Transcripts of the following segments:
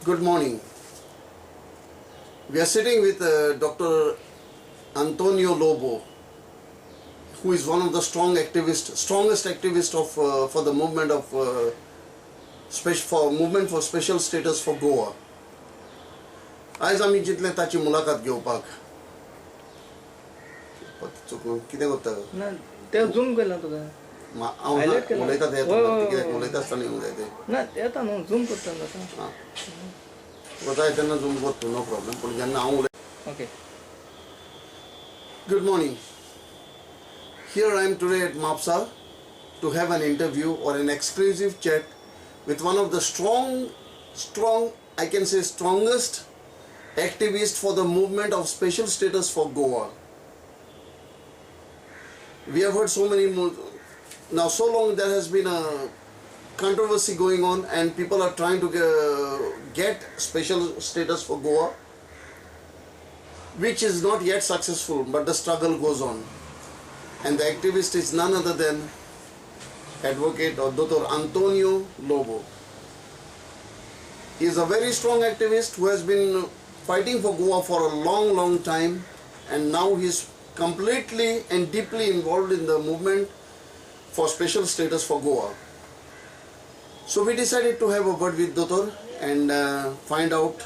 Good morning. We are sitting with Dr. Antonio Lobo, who is one of the strongest activists of for the movement of movement for special status for Goa. आज आम्ही जितले ताची मुलाखत घेवपाक चुकून कितें करता ना ते झूम केला तुका उलयता ते कित्याक उलयता आसतना येवंक जाय ते ना येता न्हू झूम करता जाता जाय तेन्ना झूम करता नो प्रॉब्लेम पूण जेन्ना हांव उलय okay. Good morning. Here I am today at MAPSA to have an interview or an exclusive chat with one of the strong, I can say strongest activist for the movement of special status for Goa. We have heard so many now so long there has been a controversy going on and people are trying to get special status for Goa, which is not yet successful, but the struggle goes on. And the activist is none other than Advocate or Dr. Antonio Lobo. He is a very strong activist who has been fighting for Goa for a long time, and now he is completely and deeply involved in the movement for special status for Goa. So we decided to have a word with Dr. and find out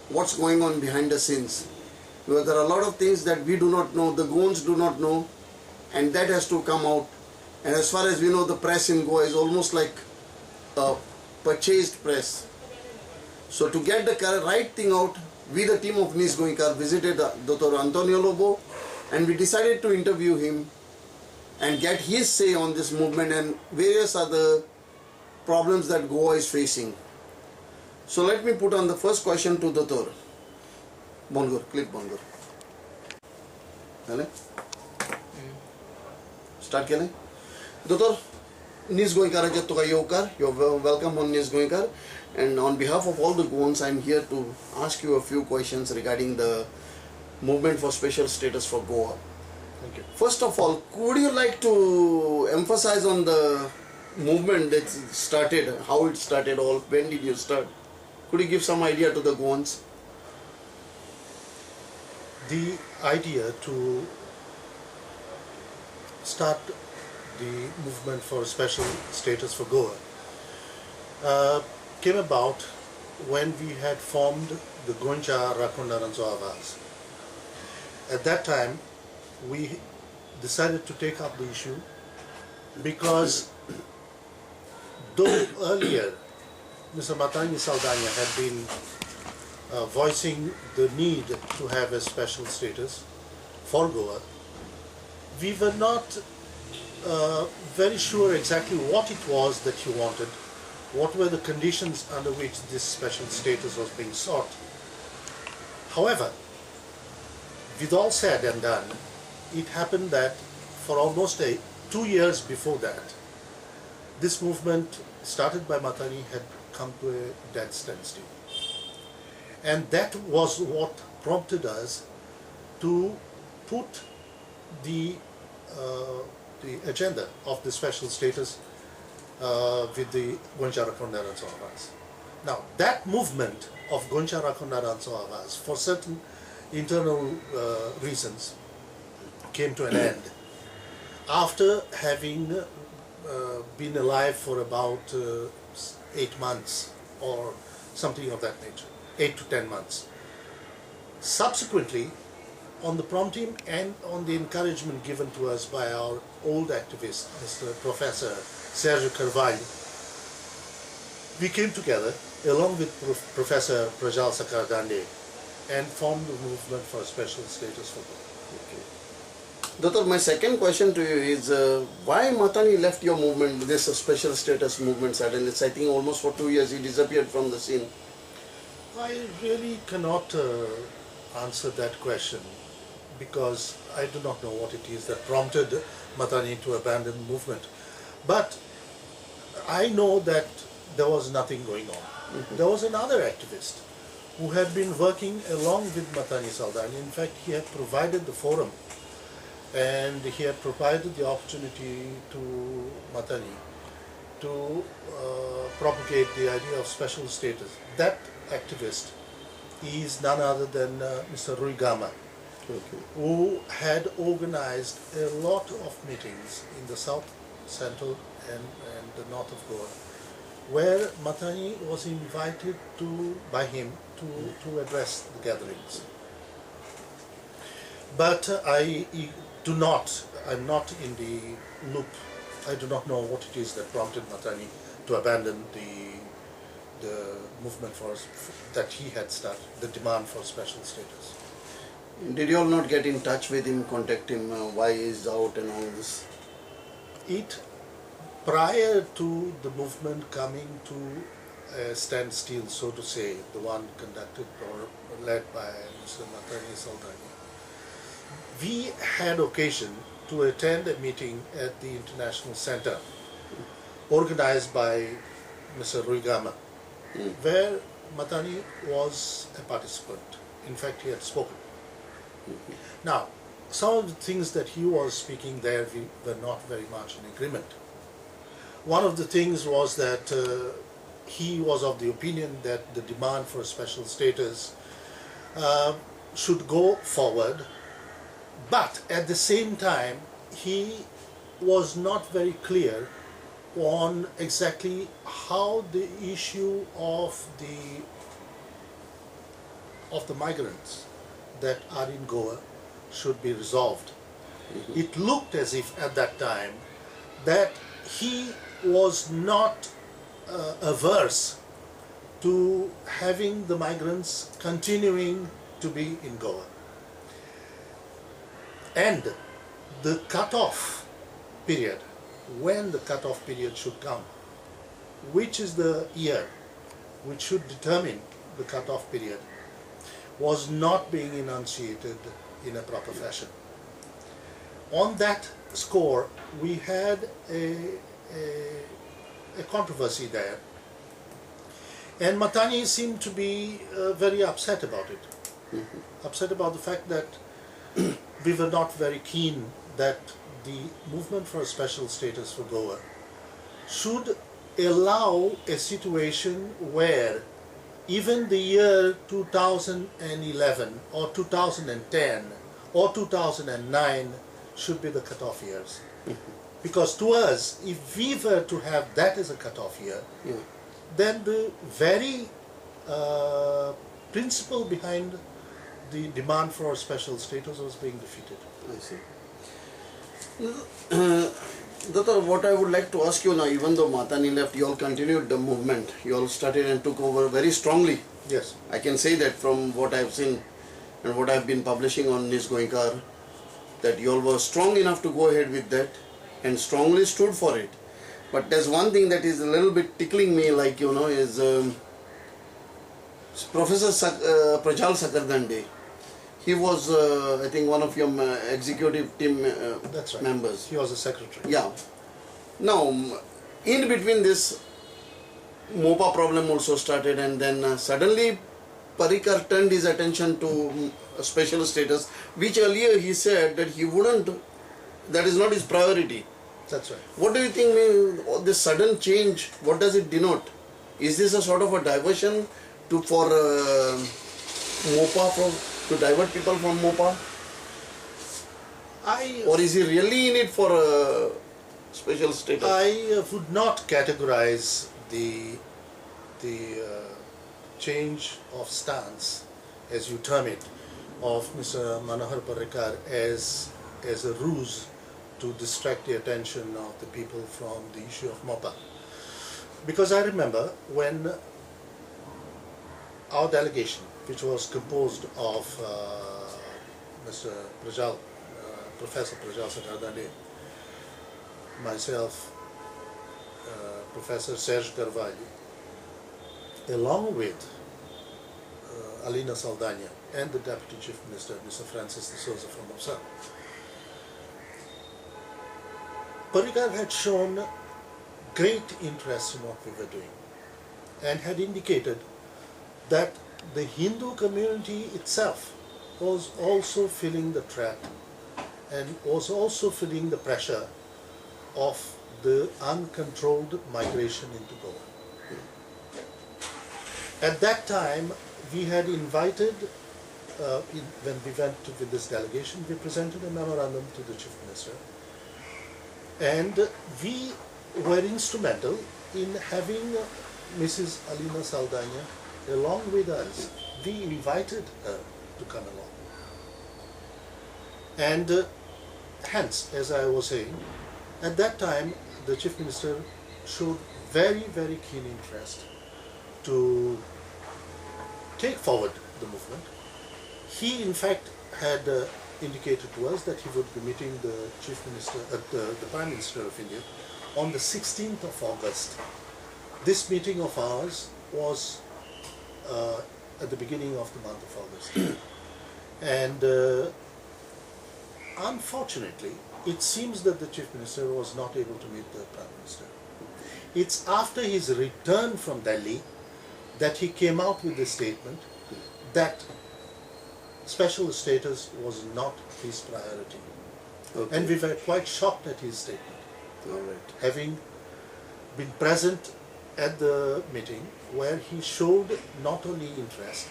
what's going on behind the scenes. Because there are a lot of things that we do not know, the Goans do not know, and that has to come out. And as far as we know, the press in Goa is almost like a purchased press. So to get the right thing out, we the team of Nis Goinkar visited Dr. Antonio Lobo, and we decided to interview him and get his say on this movement and various other problems that Goa is facing. So let me put on the first question to Dr. Bongur, click Bongur. Start केले. Dr. Nis Goinkar Jatuka Yokar, you're welcome on Nis Goinkar. And on behalf of all the Goans, I'm here to ask you a few questions regarding the movement for special status for Goa. Thank you. First of all, could you like to emphasize on the movement that started, how it started, all when did you start? Could you give some idea to the Goans? The idea to start the movement for special status for Goa came about when we had formed the Goncha Rakondaranzo Avaz. At that time, we decided to take up the issue because though earlier Mr. Matani Saldana had been voicing the need to have a special status for Goa, we were not very sure exactly what it was that he wanted, what were the conditions under which this special status was being sought. However, with all said and done, it happened that for almost 2 years before that, this movement started by Matani had come to a dead standstill. And that was what prompted us to put the agenda of the special status with the Goncha Rakondaranzo Avaz. Now, that movement of Goncha Rakondaranzo Avaz, for certain internal reasons, came to an end after having been alive for about 8 months or something of that nature, 8 to 10 months. Subsequently, on the prompting and on the encouragement given to us by our old activist, Mr. Professor Sergio Carvalho, we came together along with Professor Prajal Sakardande and formed the movement for special status for Goa. Okay. Doctor, my second question to you is why Matani left your movement, this special status movement suddenly? It's, I think almost for 2 years he disappeared from the scene. I really cannot answer that question because I do not know what it is that prompted Matani to abandon the movement. But I know that there was nothing going on. Mm-hmm. There was another activist who had been working along with Matani Saldana. In fact, he had provided the forum and he had provided the opportunity to Matani to propagate the idea of special status. That activist is none other than Mr. Ruigama, Okay. who had organized a lot of meetings in the south, central and the north of Goa, where Matani was invited by him to address the gatherings. But I'm not in the loop. I do not know what it is that prompted Matani to abandon the movement that he had started, the demand for special status. Did you all not get in touch with him, contact him, why he's out and all this? Prior to the movement coming to a standstill, so to say, the one conducted or led by Mr. Matani Saldani, we had occasion to attend a meeting at the International Center organized by Mr. Ruigama, where Matani was a participant. In fact, he had spoken. Now, some of the things that he was speaking there, we were not very much in agreement. One of the things was that he was of the opinion that the demand for special status should go forward, but at the same time he was not very clear on exactly how the issue of the migrants that are in Goa should be resolved. It looked as if at that time that he was not averse to having the migrants continuing to be in Goa. And the cut-off period, when the cut-off period should come, which is the year which should determine the cut-off period, was not being enunciated in a proper fashion. On that score, we had a controversy there, and Matani seemed to be very upset about it. Upset about the fact that we were not very keen that the movement for a special status for Goa should allow a situation where even the year 2011 or 2010 or 2009 should be the cutoff years. Because to us, if we were to have that as a cutoff year, then the very principle behind the demand for special status was being defeated. I see. Dr. What I would like to ask you now, even though Matani left, you all continued the movement. You all started and took over very strongly. Yes. I can say that from what I have seen and what I have been publishing on Nis Goinkar, that you all were strong enough to go ahead with that and strongly stood for it. But there's one thing that is a little bit tickling me, like, you know, is Professor Prajal Sakardande. He was, I think, one of your executive team That's right. members. He was a secretary. Yeah. Now, in between this, MOPA problem also started, and then suddenly Parrikar turned his attention to special status, which earlier he said that he wouldn't, that is not his priority. That's right. What do you think, this sudden change, what does it denote? Is this a sort of a diversion for MOPA, to divert people from MOPA? Or is he really in it for special status? I would not categorize the change of stance, as you term it, of Mr. Manohar Parrikar as a ruse to distract the attention of the people from the issue of MOPA. Because I remember when our delegation, which was composed of Mr. Prajal, Professor Prajal Sakardande, myself, Professor Serge Carvalho, along with Alina Saldana and the Deputy Chief Minister, Mr. Francis de Souza from Upsala, Parrikar had shown great interest in what we were doing and had indicated that the Hindu community itself was also feeling the threat and was also feeling the pressure of the uncontrolled migration into Goa. At that time, we had invited, when we went with this delegation, we presented a memorandum to the Chief Minister. And we were instrumental in having Mrs. Alina Saldana along with us. We invited her to come along. And hence, as I was saying, at that time, the Chief Minister showed very, very keen interest to take forward the movement. He, in fact, had indicated to us that he would be meeting the Chief Minister, the Prime Minister of India, on the 16th of August. This meeting of ours was at the beginning of the month of August. And unfortunately, it seems that the Chief Minister was not able to meet the Prime Minister. It's after his return from Delhi that he came out with the statement that special status was not his priority. Okay. And we were quite shocked at his statement. All right. Having been present at the meeting where he showed not only interest,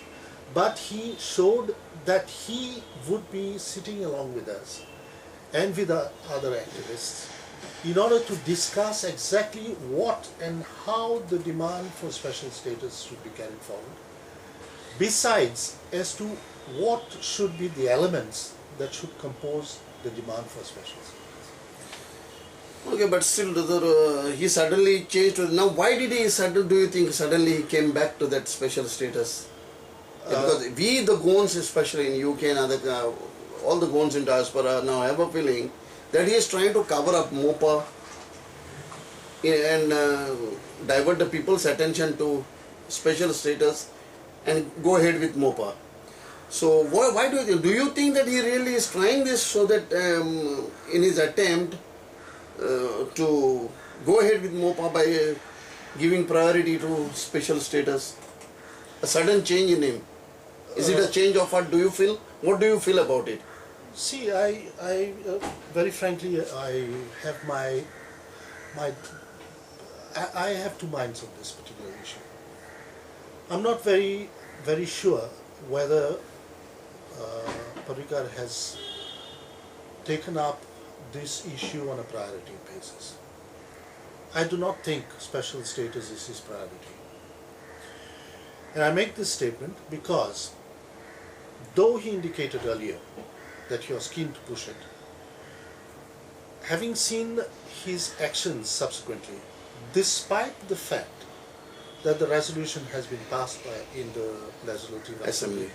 but he showed that he would be sitting along with us and with the other activists in order to discuss exactly what and how the demand for special status should be carried forward. Besides, as to what should be the elements that should compose the demand for special status. Okay, but still, he suddenly changed. Now, why did he do you think suddenly he came back to that special status? Because we, the Goans, especially in UK and other, all the Goans in diaspora now have a feeling that he is trying to cover up MOPA and divert the people's attention to special status and go ahead with MOPA. So why do you think that he really is trying this so that in his attempt to go ahead with MOPA by giving priority to special status, a sudden change in him? Is it a change of heart? Do you feel? What do you feel about it? See, I very frankly, I have I have two minds on this particular issue. I'm not very sure whether Parrikar has taken up this issue on a priority basis. I do not think special status is his priority. And I make this statement because though he indicated earlier that he was keen to push it, having seen his actions subsequently, despite the fact that the resolution has been passed in the Legislative Assembly,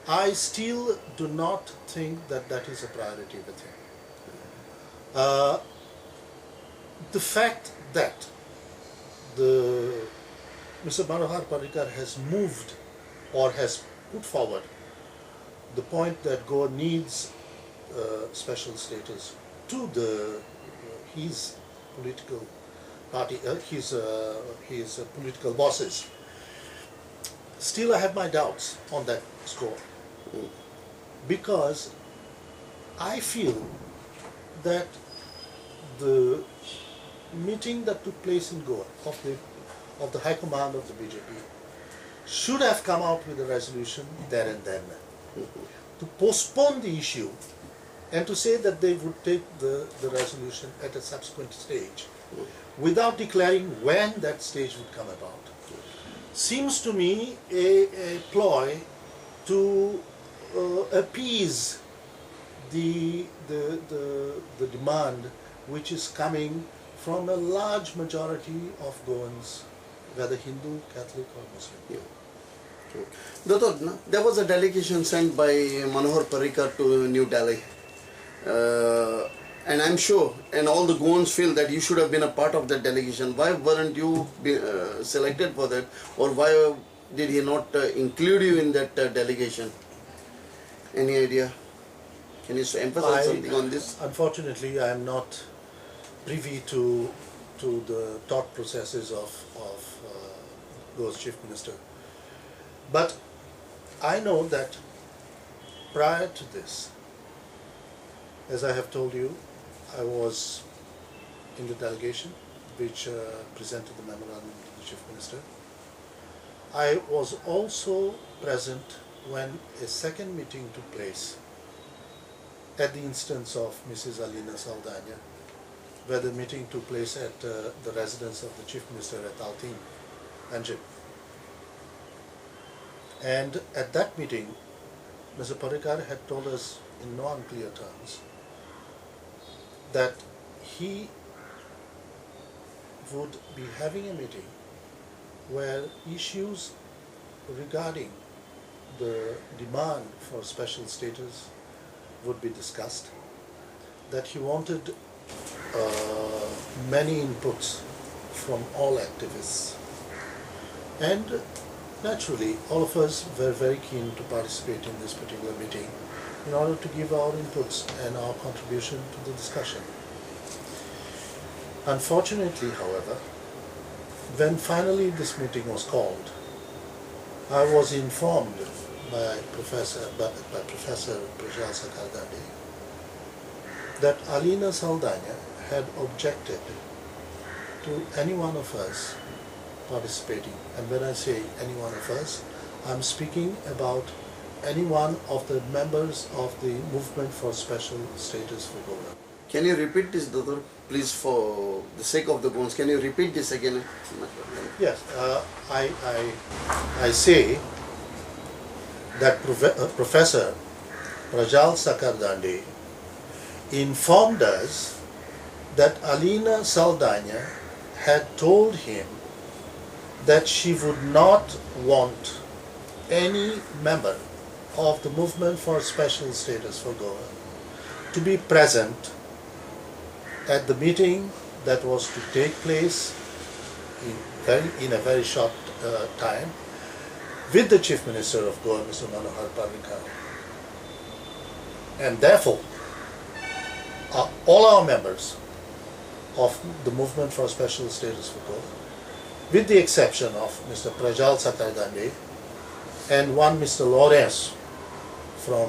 I still do not think that that is a priority with him. The fact that Mr. Manohar Parrikar has moved or has put forward the point that Goa needs special status to his political party, his political bosses. Still, I have my doubts on that score, because I feel that the meeting that took place in Goa of the High Command of the BJP should have come out with a resolution there and then to postpone the issue and to say that they would take the resolution at a subsequent stage without declaring when that stage would come about. Seems to me a ploy to appease the demand which is coming from a large majority of Goans, whether Hindu, Catholic or Muslim. Doctor, there was a delegation sent by Manohar Parrikar to New Delhi, and I'm sure, and all the Goans feel that you should have been a part of that delegation. Why weren't you selected for that, or why did he not include you in that delegation? Any idea? Can you emphasize something on this? Unfortunately, I am not privy to the thought processes of Goa's Chief Minister. But I know that prior to this, as I have told you, I was in the delegation which presented the memorandum to the Chief Minister. I was also present when a second meeting took place at the instance of Mrs. Alina Saldana, where the meeting took place at the residence of the Chief Minister at Altin, Anjib. And at that meeting, Mr. Parikar had told us in no unclear terms that he would be having a meeting where issues regarding the demand for special status would be discussed, that he wanted many inputs from all activists. And naturally, all of us were very keen to participate in this particular meeting in order to give our inputs and our contribution to the discussion. Unfortunately, however, when finally this meeting was called, I was informed by Professor Prajal Sakardande that Alina Saldana had objected to any one of us participating. And when I say any one of us, I'm speaking about any one of the members of the movement for special status for Goa. Can you repeat this, Doctor? Please, for the sake of the bones, can you repeat this again? Yes, I say that Professor Prajal Sakardande informed us that Alina Saldana had told him that she would not want any member of the movement for special status for Goa to be present at the meeting that was to take place in a very short time with the Chief Minister of Goa, Mr. Manohar Parrikar. And therefore, all our members of the movement for special status for Goa, with the exception of Mr. Prajal Sakardande and one Mr. Lawrence from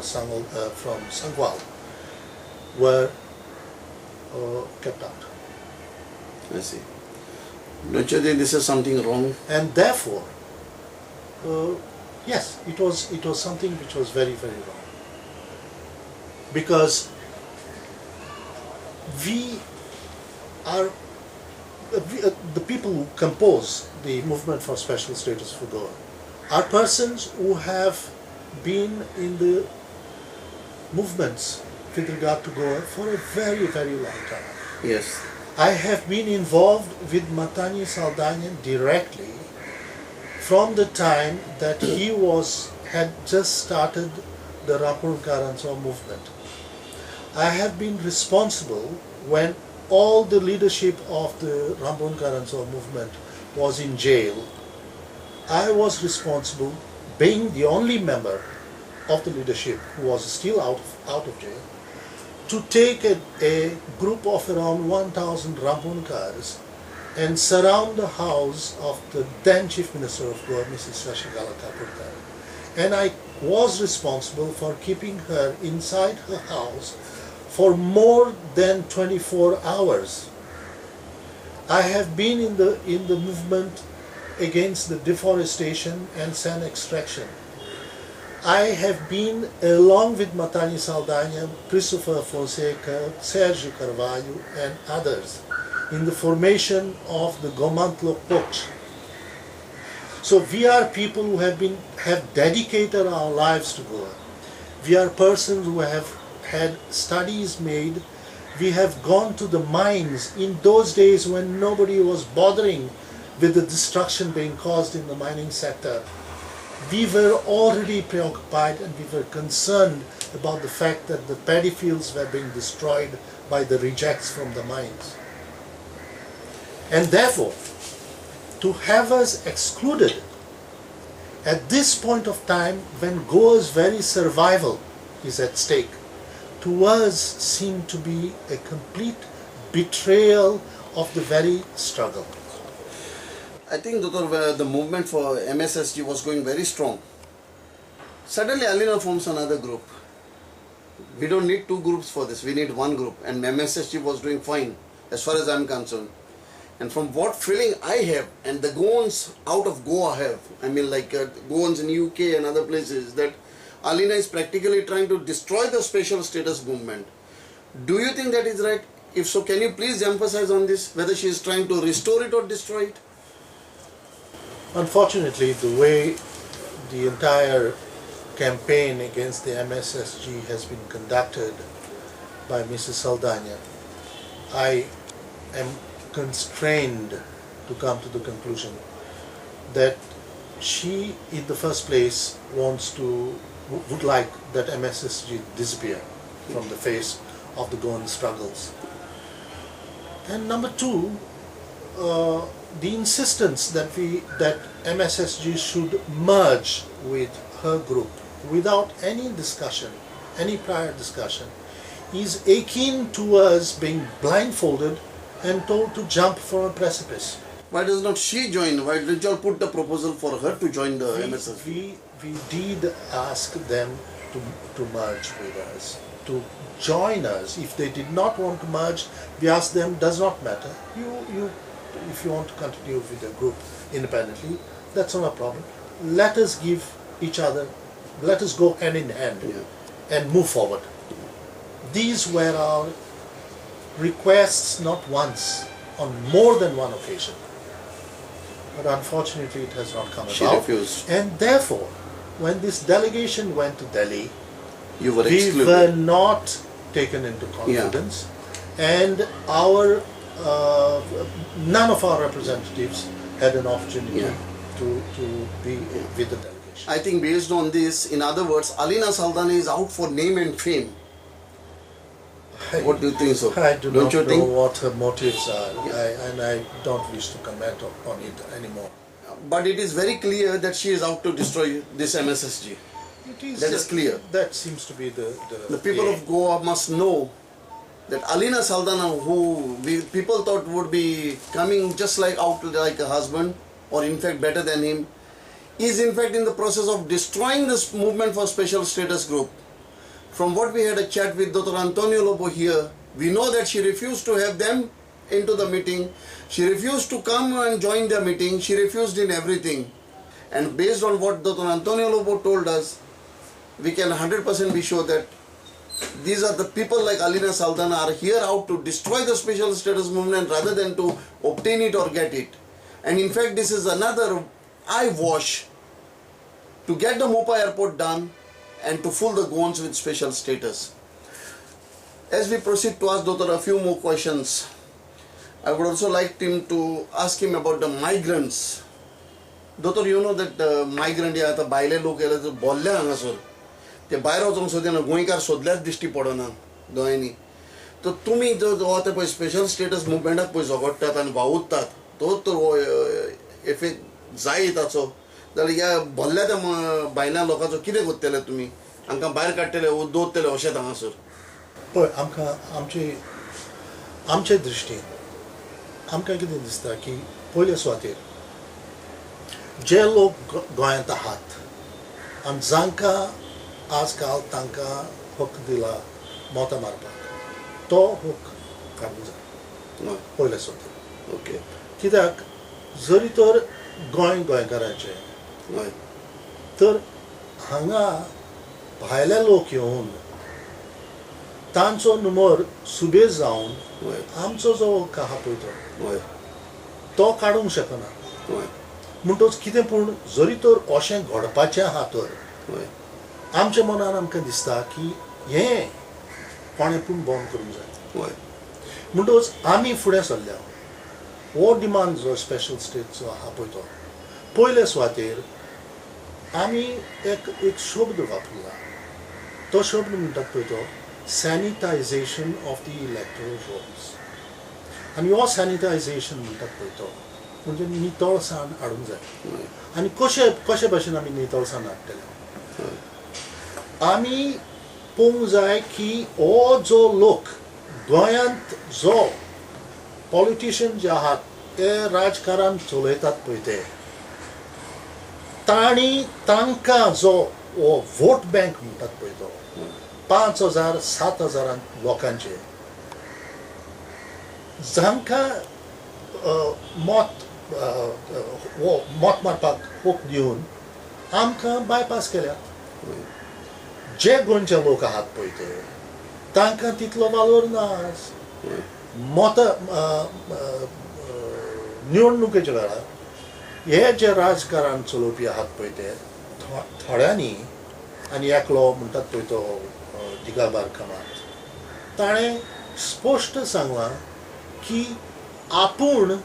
Sangwal, were kept out. I see. Don't you think this is something wrong? And therefore, yes, it was something which was very, very wrong. Because we are the people who compose the movement for special status for Goa are persons who have been in the movements with regard to Goa for a very, very long time. Yes. I have been involved with Matani Saldana directly from the time that he had just started the Rampur Karansaw movement. I have been responsible when all the leadership of the Rampur Karansaw movement was in jail. I was responsible, being the only member of the leadership who was still out of jail, to take a group of around 1,000 Rampunkars and surround the house of the then Chief Minister of Goa, Mrs. Shashikala Kapurkar. And I was responsible for keeping her inside her house for more than 24 hours. I have been in the movement against the deforestation and sand extraction. I have been, along with Matani Saldana, Christopher Fonseca, Sergio Carvalho and others, in the formation of the Gomantlo Poch. So we are people who have dedicated our lives to Goa. We are persons who have had studies made. We have gone to the mines in those days when nobody was bothering with the destruction being caused in the mining sector. We were already preoccupied and we were concerned about the fact that the paddy fields were being destroyed by the rejects from the mines. And therefore, to have us excluded at this point of time when Goa's very survival is at stake, to us seemed to be a complete betrayal of the very struggle. I think, Doctor, the movement for MSSG was going very strong. Suddenly Alina forms another group. We don't need two groups for this, we need one group, and MSSG was doing fine as far as I'm concerned. And from what feeling I have, and the Goans out of Goa have, I mean like Goans in UK and other places, that Alina is practically trying to destroy the special status movement. Do you think that is right? If so, can you please emphasize on this, whether she is trying to restore it or destroy it? Unfortunately, the way the entire campaign against the MSSG has been conducted by Mrs. Saldana, I am constrained to come to the conclusion that she, in the first place, would like that MSSG disappear from the face of the Goan struggles. And number two, the insistence that MSSG should merge with her group without any discussion, any prior discussion, is akin to us being blindfolded and told to jump from a precipice. Why does not she join? Why did you all put the proposal for her to join the MSSG? We did ask them to merge with us, to join us. If they did not want to merge, we asked them, does not matter. If you want to continue with the group independently, that's not a problem. Let us give each other, let us go hand in hand and move forward. These were our requests, not once, on more than one occasion. But unfortunately it has not come She about. refused. And therefore, when this delegation went to Delhi, You were we excluded. were not taken into confidence, and none of our representatives had an opportunity to be with the delegation. I think based on this, in other words, Alina Saldana is out for name and fame. What do you think so? I do Don't not you know think? what her motives are, and I don't wish to comment on it anymore. But it is very clear that she is out to destroy this MSSG. That is clear. That seems to be the people of Goa must know that Alina Saldana, who people thought would be coming just like out like a husband, or in fact better than him, is in fact in the process of destroying this movement for special status group. From what we had a chat with Dr. Antonio Lobo here, we know that she refused to have them into the meeting. She refused to come and join the meeting. She refused in everything. And based on what Dr. Antonio Lobo told us, we can 100% be sure that these are the people like Alina Saldana are here out to destroy the special status movement rather than to obtain it or get it. And in fact, this is another eyewash to get the Mopa airport done and to fool the Goans with special status. As we proceed to ask Dr. a few more questions, I would also like him to ask him about the migrants. Doctor, you know that migrant या आता बायले लोक येले तर बोलले हांगासर ते भायर वचोंक सोदिना गोंयकार सोदल्याच दिश्टी पडना दोळ्यांनी तर तुमी जो आता पळय स्पेशल स्टेटस मुवमेंटाक पळय झगडटात आनी वावुरतात तो तर इफेक्ट जाय ताचो जाल्यार ह्या भल्ल्या त्या बायलां लोकांचो कितें करतले तुमी हांकां भायर काडटले वो दवरतले अशेंच हांगासर पळय आमकां आमचे दृश्टीन आमकां कितें दिसता की पयले सुवातेर जे लोक गोंयांत आहात आनी जांकां आजकाल तांकां हक्क दिला मोता मारपाक तो हक्क काडूंक जाय पयले सुवातेर ओके कित्याक जरी तर गोंयकारांचें तर हांगा भायले लोक येवन तांचो नंबर सुबेज जावन आमचो जो हक्क आहा पळय तो काडूंक शकना म्हणटच कितें पूण जरी तर अशें घडपाचें आहा तर आमच्या मनान आमकां दिसता की हें कोणें पूण बंद करूंक जाय म्हणटच आमी फुडें सरल्या हो डिमांड जो स्पेशल स्टेटचो आहा पळय तो पयले सुवातेर आमी एक शब्द वापरला तो शब्द म्हणटात पळय तो sanitization of the electoral rolls आनी हो सॅनिटायझेशन म्हणटात पळय तो म्हणजे नितळसाण हाडूंक जाय आनी कशे भाशेन आमी नितळसाण हाडटले आमी पळोवंक जाय की हो जो लोक गोंयांत जो पॉलिटिशियन जे आहात ते राजकारण चलयतात पळय ते तांकां जो हो वोट बँक म्हणटात पळय तो 5,000 7,000 लोकांचे जांकां मोत मारपाक होक दिवन आमकां बायपास केल्या. जे गोंयचे लोक आहात पळय ते तांकां तितलो वालोर ना. निवडणुकेच्या वेळार हे जे राजकारण चलोवपी आहात पळय ते थोड्यांनी आनी एकलो म्हणटात पळय तो दिगांबर कामत ताणें स्पश्ट सांगलां की आपूण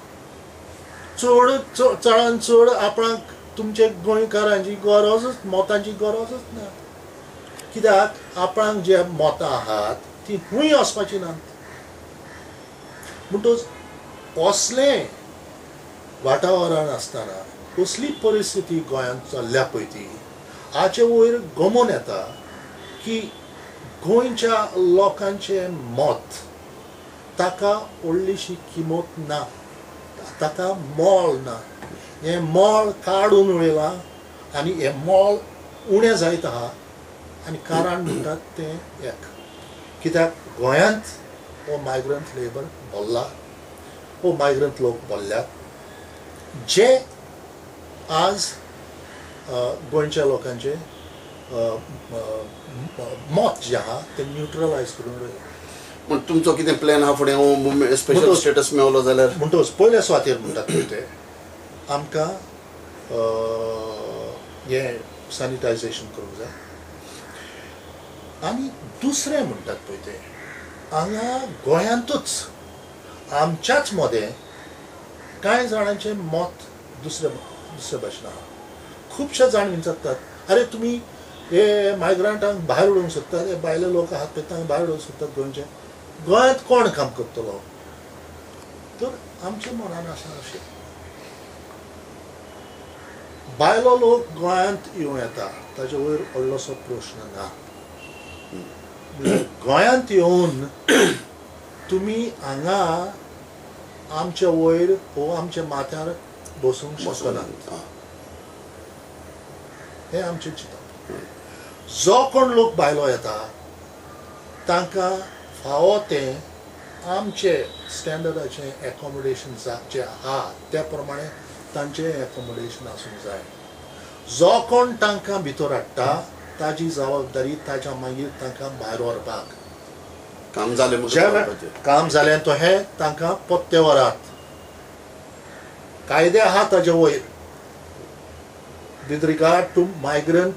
चडान चड आपणाक तुमचे गोंयकारांची गरजच मोतांची गरजच ना. कित्याक आपणाक जे मोतां आहात ती खूंय वचपाची नात. म्हणटच असलें वातावरण आसतना असली परिस्थिती गोंयांत चल्ल्या पळय ती हाचे वयर गमोन येता की गोंयच्या लोकांचे मत ताका व्हडलीशी किंमत ना, ताका मोल ना. हें मोल काडून उडयलां आनी हें मोल उणें जायत आहा आनी कारण म्हणटात तें एक. कित्याक गोंयांत हो मायग्रंट लेबर भरला, हो मायग्रंट लोक भरल्यात जे आज गोंयच्या लोकांचे मत जें आहा तें न्यूट्रलायज करून उडयलां. पण तुमचो कितें प्लॅन आहा फुडें हो स्पेशल स्टेटस मेळलो जाल्यार? म्हणटच पयल्या सुवातेर म्हणटात पळय ते आमकां हें सॅनिटायजेशन करूंक जाय. आनी दुसरें म्हणटात पळय ते हांगा गोंयांतूच आमच्याच मदें कांय जाणांचें मत दुसरे भाशेन आहा. खुबशे जाण विचारतात, अरे तुमी हे मायग्रंटांक भायर उडोवंक सोदतात, हे भायले लोक आहात पळय तांकां भायर उडोवंक सोदतात गोंयचे. गोंयांत कोण काम करतलो? तर आमच्या मनान आसा अशें भायलो लोक गोंयांत येवं येता ताचे वयर व्हडलोसो प्रश्न ना. गोंयांत येवन तुमी हांगा आमच्या वयर वो आमच्या माथ्यार बसूंक शकनात. हें आमचें चिंतप. जो कोण लोक भायलो येता तांकां फावो तें आमचे स्टँडर्डाचें एकोमोडेशन जें आहा त्या प्रमाणे तांचें एकोमोडेशन आसूंक जाय. जो कोण तांकां भितर हाडटा ताजी जबाबदारी ताच्या मागीर तांकां भायर व्हरपाक. काम जालें काम जालें तो हें तांकां पत्ते व्हरात. कायदे आहा ताजे वयर with regard to migrant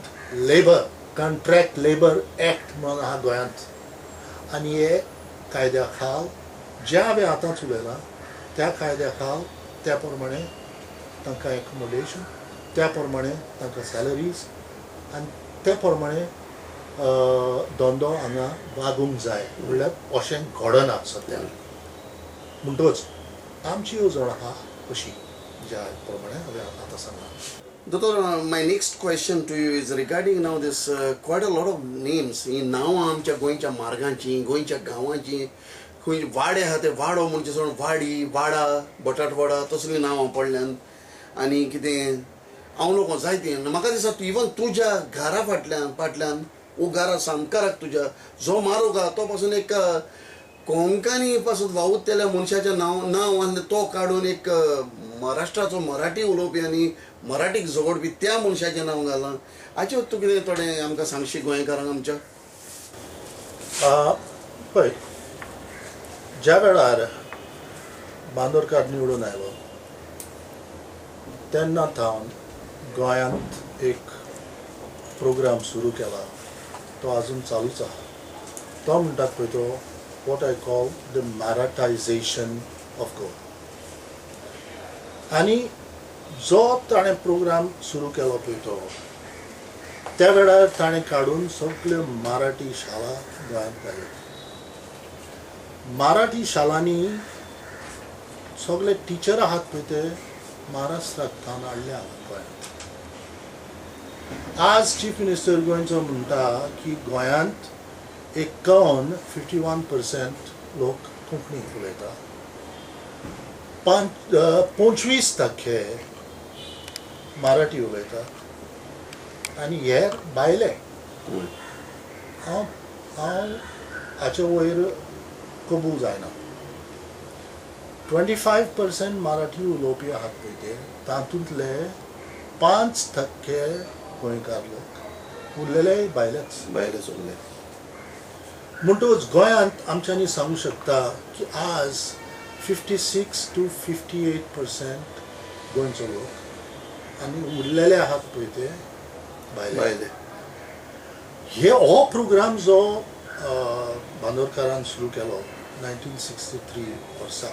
labour contract labour act म्हणून आहा गोंयांत. आनी हे कायद्या खाल जे हांवें आतांच उलयलां त्या कायद्या खाल त्या प्रमाणे तांकां एकोमोडेशन, त्या प्रमाणे तांकां सॅलरीज आनी त्या प्रमाणे धंदो हांगा वागूंक जाय. म्हणल्यार अशें घडना सद्याक. म्हणटच आमची येवजण आहा अशी ज्या प्रमाणे हांवें आतां सांगलां. Doctor, my next question to you is regarding now this quite a lot of names. ही नांवां आमच्या गोंयच्या मार्गांची, गोंयच्या गांवांची, खंय वाडे आहा ते वाडो म्हणजे सोडून वाडी, वाडा, बटाटवाडा तसलीं नांवां पडल्यात. आनी कितें हांव लोक जायतीं म्हाका दिसता इवन तुज्या घरा फाटल्यान वो घरा सामकाराक तुज्या जो मारूक आहा तो पासून एक कोंकणी पासून वावुरतेल्या मनशाचें नांव आनी तो काडून एक महाराष्ट्राचो मराठी उलोवपी आनी मराठीक झगडपी त्या मनशाचें नांव घालां. हाचे तूं कितें थोडें आमकां सांगशी गोंयकारांक आमच्या? पळय, ज्या वेळार बांदोडकार निवडून आयलो तेन्ना थावन गोंयांत एक प्रोग्राम सुरू केला. तो आजून चालूच आहा. तो म्हणटात पळय तो what I call the Marathisation of Goa. आनी जो ताणें प्रोग्राम सुरू केलो पळय तो त्या वेळार ताणें काडून सगल्यो मराठी शाळा गोंयांत घाल्यो. मराठी शाळांनी सगळे टिचर आहात पळय ते महाराष्ट्रांतल्यान हाडले हांगा गोंयांत. आज चीफ मिनिस्टर गोंयचो म्हणटा की गोंयांत 51% लोक कोंकणी उलयता, 25% मराठी उलयता आनी हेर भायले. हांव हाचे वयर कबूल जायना. 25% मराठी उलोवपी आहात पळय ते तातूंतले 5% गोंयकार लोक उरलेले भायलेच उरले. म्हणटूच गोंयांत आमच्यांनी सांगू शकता की आज 56 to 58% गोंयचो लोक आनी उरलेले आहात पळय ते भायले. हो प्रोग्राम जो बांदोडकारान सुरू केलो 1963 वर्सा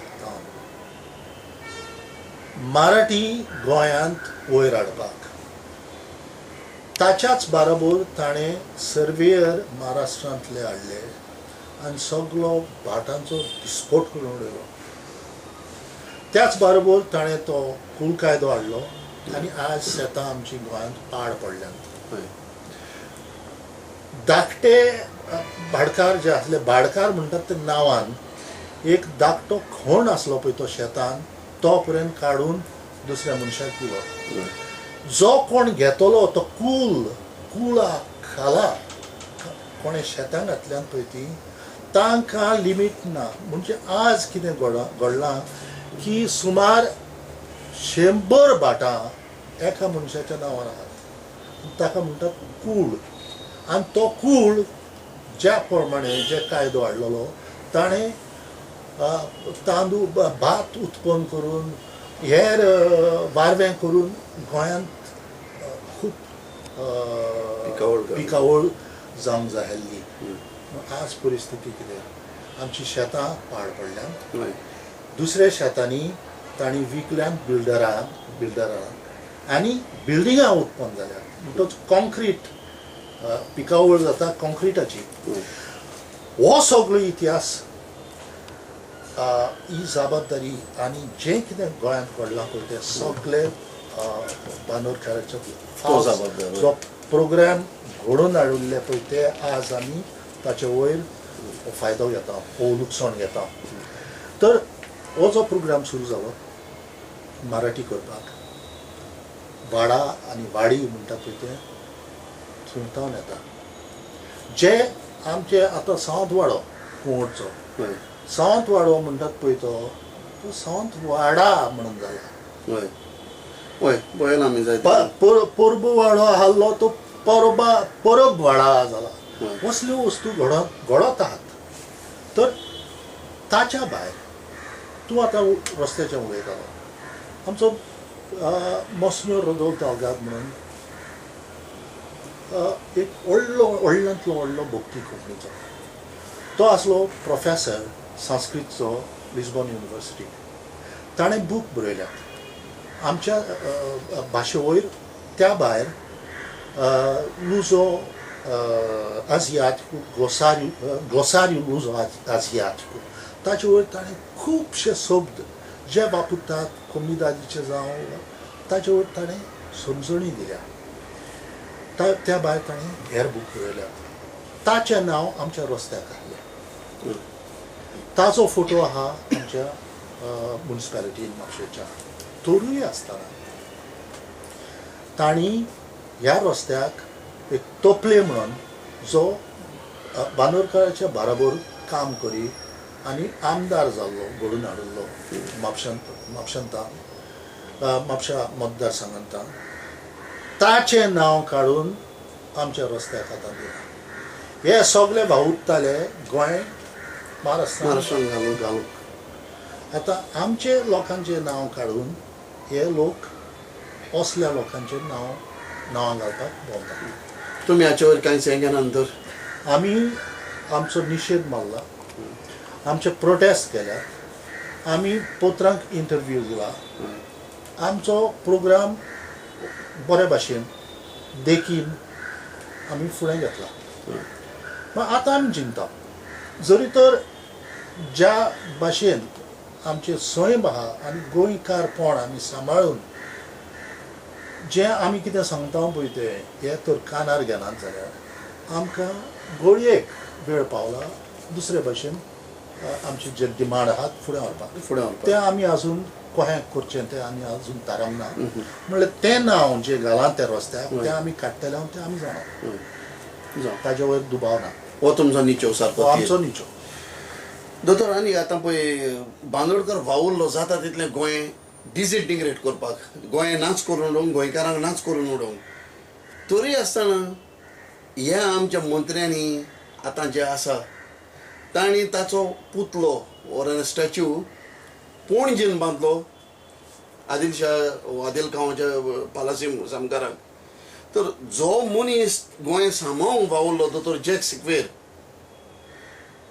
मराठी गोंयांत वयर हाडपाक ताच्याच बरोबर ताणें सर्वेयर महाराष्ट्रांतले हाडले आनी सगळो भाटांचो विस्फोट करून उडयलो. त्याच बरोबर ताणें तो कुळ कायदो हाडलो आनी आज शेतां आमची गोंयांत पाड पडल्यात. धाकटे भाडकार जे आसले भाडकार म्हणटात ते नांवान एक धाकटो खोण आसलो पळय तो शेतान तो पर्यंत काडून दुसऱ्या मनशाक दिलो. जो कोण घेतलो तो कुळा खाला कोणें शेतां घातल्यान पळय ती तांकां लिमीट ना. म्हणजे आज कितें घडलां की सुमार 100 भाटां एका मनशाच्या नांवार आहात ताका म्हणटात कुळ. आनी तो कुळ ज्या प्रमाणे जे कायदो हाडलेलो ताणें तांदूळ भात उत्पन्न करून हेर वारवें करून गोंयांत खूब पिकावळ जावंक जाय आसली. आज परिस्थिती कितें आमची शेतां पाड पडल्यान दुसऱ्या शेतांनी तांणी विकल्यान बिल्डरांक आनी बिल्डिंगां उत्पन्न जाल्यात. म्हणटच कॉन्क्रीट पिकावळ जाता कॉन्क्रिटाची. हो सगळो इतिहास ही जबाबदारी आनी जें कितें गोंयांत घडलां पळय तें सगळें बांदोडकाराचो जो प्रोग्राम घडोवन हाडिल्ले पळय ते आज आमी ताचे वयर फायदो घेता हो लुकसाण घेता. तर हो जो प्रोग्राम सुरू जालो मराठी करपाक वाडा आनी वाडी म्हणटा पळय ते सुंगटावन येता. जे आमचे आतां सावंत वाडो कुंवरचो सावंत वाडो म्हणटात पळय तो सावंत वाडा म्हणून जाला. परब वाडो आसलो तो परब वाडा जाला. असल्यो वस्तू घडत आहात. तर ताच्या भायर तूं आतां रस्त्याचें उलयतालो आमचो मोसन्यो रदोल्त आगाद म्हणून एक व्हडल्यांतलो व्हडलो भक्ती कोंकणीचो तो आसलो प्रोफेसर संस्कृतचो लिस्बॉन युनिवर्सिटी. ताणें बूक बरयल्यात आमच्या भाशे वयर त्या भायर लुजो आजियाटिको ग्लोसारियो लुजो आजियाटिको ताचे वयर ताणें खुबशे शब्द जे वापरतात कोमिदादीचे जावं ताचे वयर ताणें समजणी दिल्या. त्या भायर ताणें हेर बूक बरयल्यात ताचें नांव आमच्या रस्त्याक आहलें. ताचो फोटो आहा आमच्या म्युनिसिपालिटीन म्हापशेच्या. तोरूय आसतना तांणी ह्या रस्त्याक एक तोपले म्हणून जो बांदोडकाराच्या बरोबर काम करी आनी आमदार जाल्लो घडोवन हाडिल्लो म्हापशा मतदारसंघांत ताचें नांव काडून आमच्या रस्त्याक आतां दिलां. हे सगळे भावुरताले गोंय महाराष्ट्रान घालूंक. आतां आमचे लोकांचें नांव काडून हे लोक असल्या लोकांचें नांवां घालपाक भोंवतात. तुमी हाचे वयर कांय सांगया नंतर आमी आमचो निशेध मारला आमचे प्रोटेस्ट केल्यात आमी पत्रांक इंटरव्यू दिला. आमचो प्रोग्राम बरे भाशेन देखीन आमी फुडें घेतला. आतां आमी चिंतता जरी तर ज्या भाशेन आमचे सैम आहा आनी गोंयकारपण आमी सांबाळून जें आमी कितें सांगता पळय तें हें तर कानार घेनात जाल्यार आमकां घडयेक वेळ पावला दुसरे भाशेन आमचे जे डिमांड आहात फुडें व्हरपाक तें आमी आजून कशें करचें तें आमी आजून थारावंक ना. म्हणल्यार तें नांव जें घालां त्या रस्त्याक तें आमी काडटले तें आमी जाणा ताचे वयर दुबाव ना. हो तुमचो निचो सारको आमचो निचो. दोतोर आनी आतां पळय बांदोडकर वावुरलो जाता तितलें गोंय डिसइंटिग्रेट करपाक, गोंय नाच करून उडोवंक, गोंयकारांक नाच करून उडोवंक. तरी आसतना ह्या आमच्या मंत्र्यांनी आतां जे आसा तांणी ताचो पुतलो ओर स्टॅच्यू पणजेन बांदलो आदिल गांवाच्या पालासी सामकाराक. तर जो मनीस गोंय सांबाळूंक वावुरलो दोतोर जॅक सिक्वेर,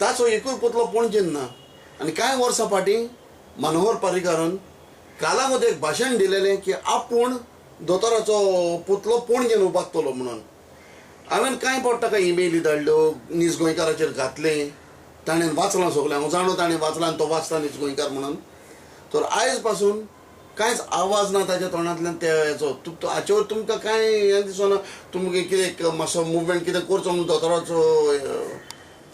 ताचो एकूय पुतलो पणजेन ना. आनी कांय वर्सां फाटीं मनोहर पर्रीकारान कालामध्ये एक भाशण दिलेलें की आपूण दोतोराचो पुतलो पणजेन उबारतलो म्हणून. हांवें कांय फावट ताका ईमेली धाडल्यो, नीज गोंयकाराचेर घातलें, ताणें वाचलां सगळें, हांव जाणू ताणें वाचलां आनी तो वाचता नीज गोंयकार म्हणून. तर आयज पासून कांयच आवाज ना ताच्या तोंडांतल्यान त्या हेचो. हाचे वर तुमकां कांय हें दिसना, तुमकां कितें मातसो मुवमेंट कितें करचो म्हणून दोतोराचो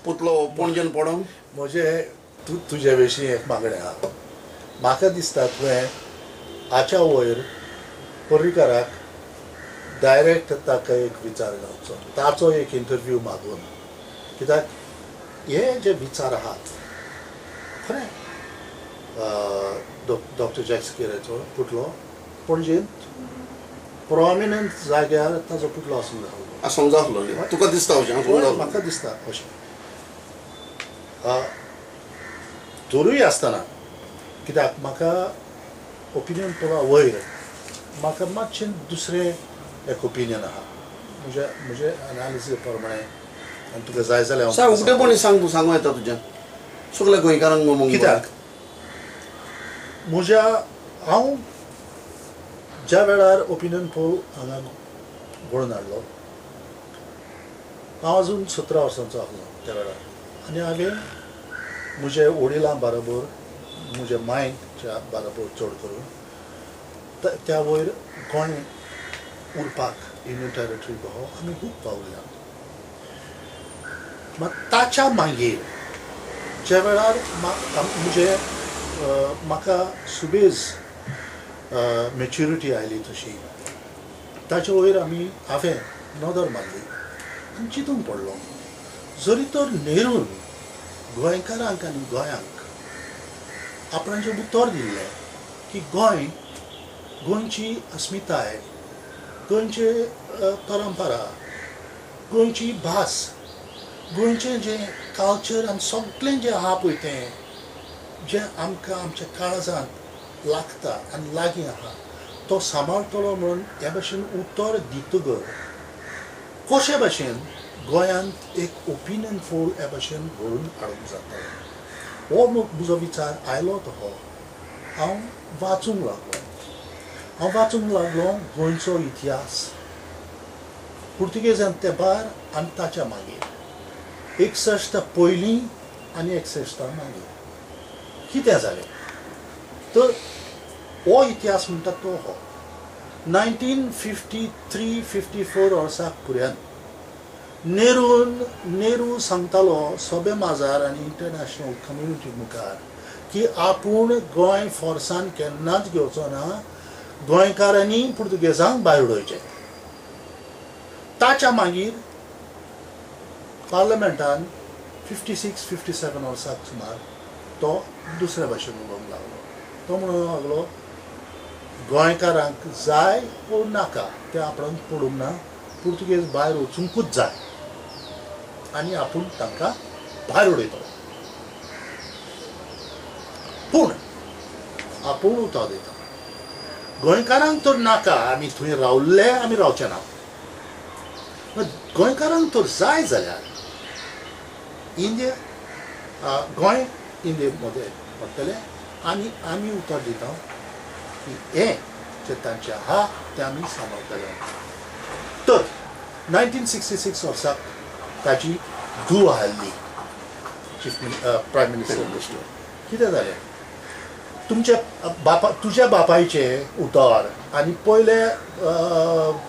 पुतलो पणजेन पडोवंक? म्हणजे तुजे विशीं एक मागणें आहा. म्हाका दिसता तुवें हाच्या वयर पर्रीकाराक डायरेक्ट ताका एक विचार घालचो, ताचो एक इंटरव्यू मागून. कित्याक हे जे विचार आहात खरें डॉक्टर जॅक सिक्वेराचो पुतलो पणजेन प्रॉमिनंट जाग्यार ताचो पुतलो आसूंक जाय न्ही. तुका दिसता अशें? म्हाका दिसता अशें. तरूय आसतना कित्याक म्हाका ओपिनियन पोला वयर म्हाका मातशें दुसरें एक ओपिनियन आहा म्हजे एनालिसीस प्रमाणे. आनी तुका जाय जाल्यार सांग, उक्तेपणी सांग, तूं सांगूं येता तुज्यान सगळ्या गोंयकारांक. कित्याक हांव ज्या वेळार ओपिनियन पोल हांगा घडोवन हाडलो, हांव अजून 17 वर्सांचो आसलो त्या वेळार. आनी हांवें म्हजे वडिलां बरोबर, म्हज्या मायच्या बरोबर चड करून त्या वयर गोंय उरपाक युनियन टेरिटरी कहो आमी खूब पावल्या. मात ताच्या मागीर ज्या वेळार म्हाका सुबेज मॅच्युरिटी आयली तशी, ताचे वयर हांवें नदर मारली आनी चिंतून पडलो, जरी तर नेरून गोंयकारांक आनी गोंयांक आपणाचें उतर दिल्लें की गोंयची अस्मिताय, गोंयचे परंपरा, गोंयची भास, गोंयचें जें कल्चर आनी सगळें जें आहा पळय तें जें आमकां आमच्या काळजांत लागता आनी लागीं आहा तो सांबाळटलो म्हणून हे भाशेन उतर दितगर कशे भाशेन गोंयांत एक ओपिनियन पोल हे भाशेन घडोवन हाडूंक जाता. हो म्हजो विचार आयलो तसो हांव वाचूंक लागलो गोंयचो इतिहास पुर्तुगेजांत ते भायर आनी ताच्या मागीर 61 पयलीं आनी 61 मागीर कितें जालें. तर हो इतिहास म्हणटा तो हो 1953-54 वर्साक पर्यंत नेहरू सांगतालो सोबे माजार आनी इंटरनॅशनल कम्युनिटी मुखार की आपूण गोंय फोर्सान केन्नाच घेवचो ना, गोंयकारांनी पुर्तुगेजांक भायर उडोवचें. ताच्या मागीर पार्लमेंटान 56-57 वर्साक सुमार तो दुसऱ्या भाशेन उलोवंक लागलो. तो म्हणूंक लागलो गोंयकारांक जाय वो नाका तें आपणाक पडूंक ना, पुर्तुगेज भायर वचूंकूच जाय आनी आपूण तांकां भायर उडयतलो. पूण आपूण उतर दिता गोंयकारांक तर नाका, आमी थंय रावल्ले आमी रावचे ना. गोंयकारांक तर जाय जाल्यार गोंय इंडिये मध्ये पडटलें आनी आमी उतर दिता की हें जें तांचें आहा तें आमी सांबाळटले. तर 1966 वर्साक ताची धूव हाल्ली प्रायम मिनिस्टर. कितें जालें, तुज्या बापायचें उतर आनी पयले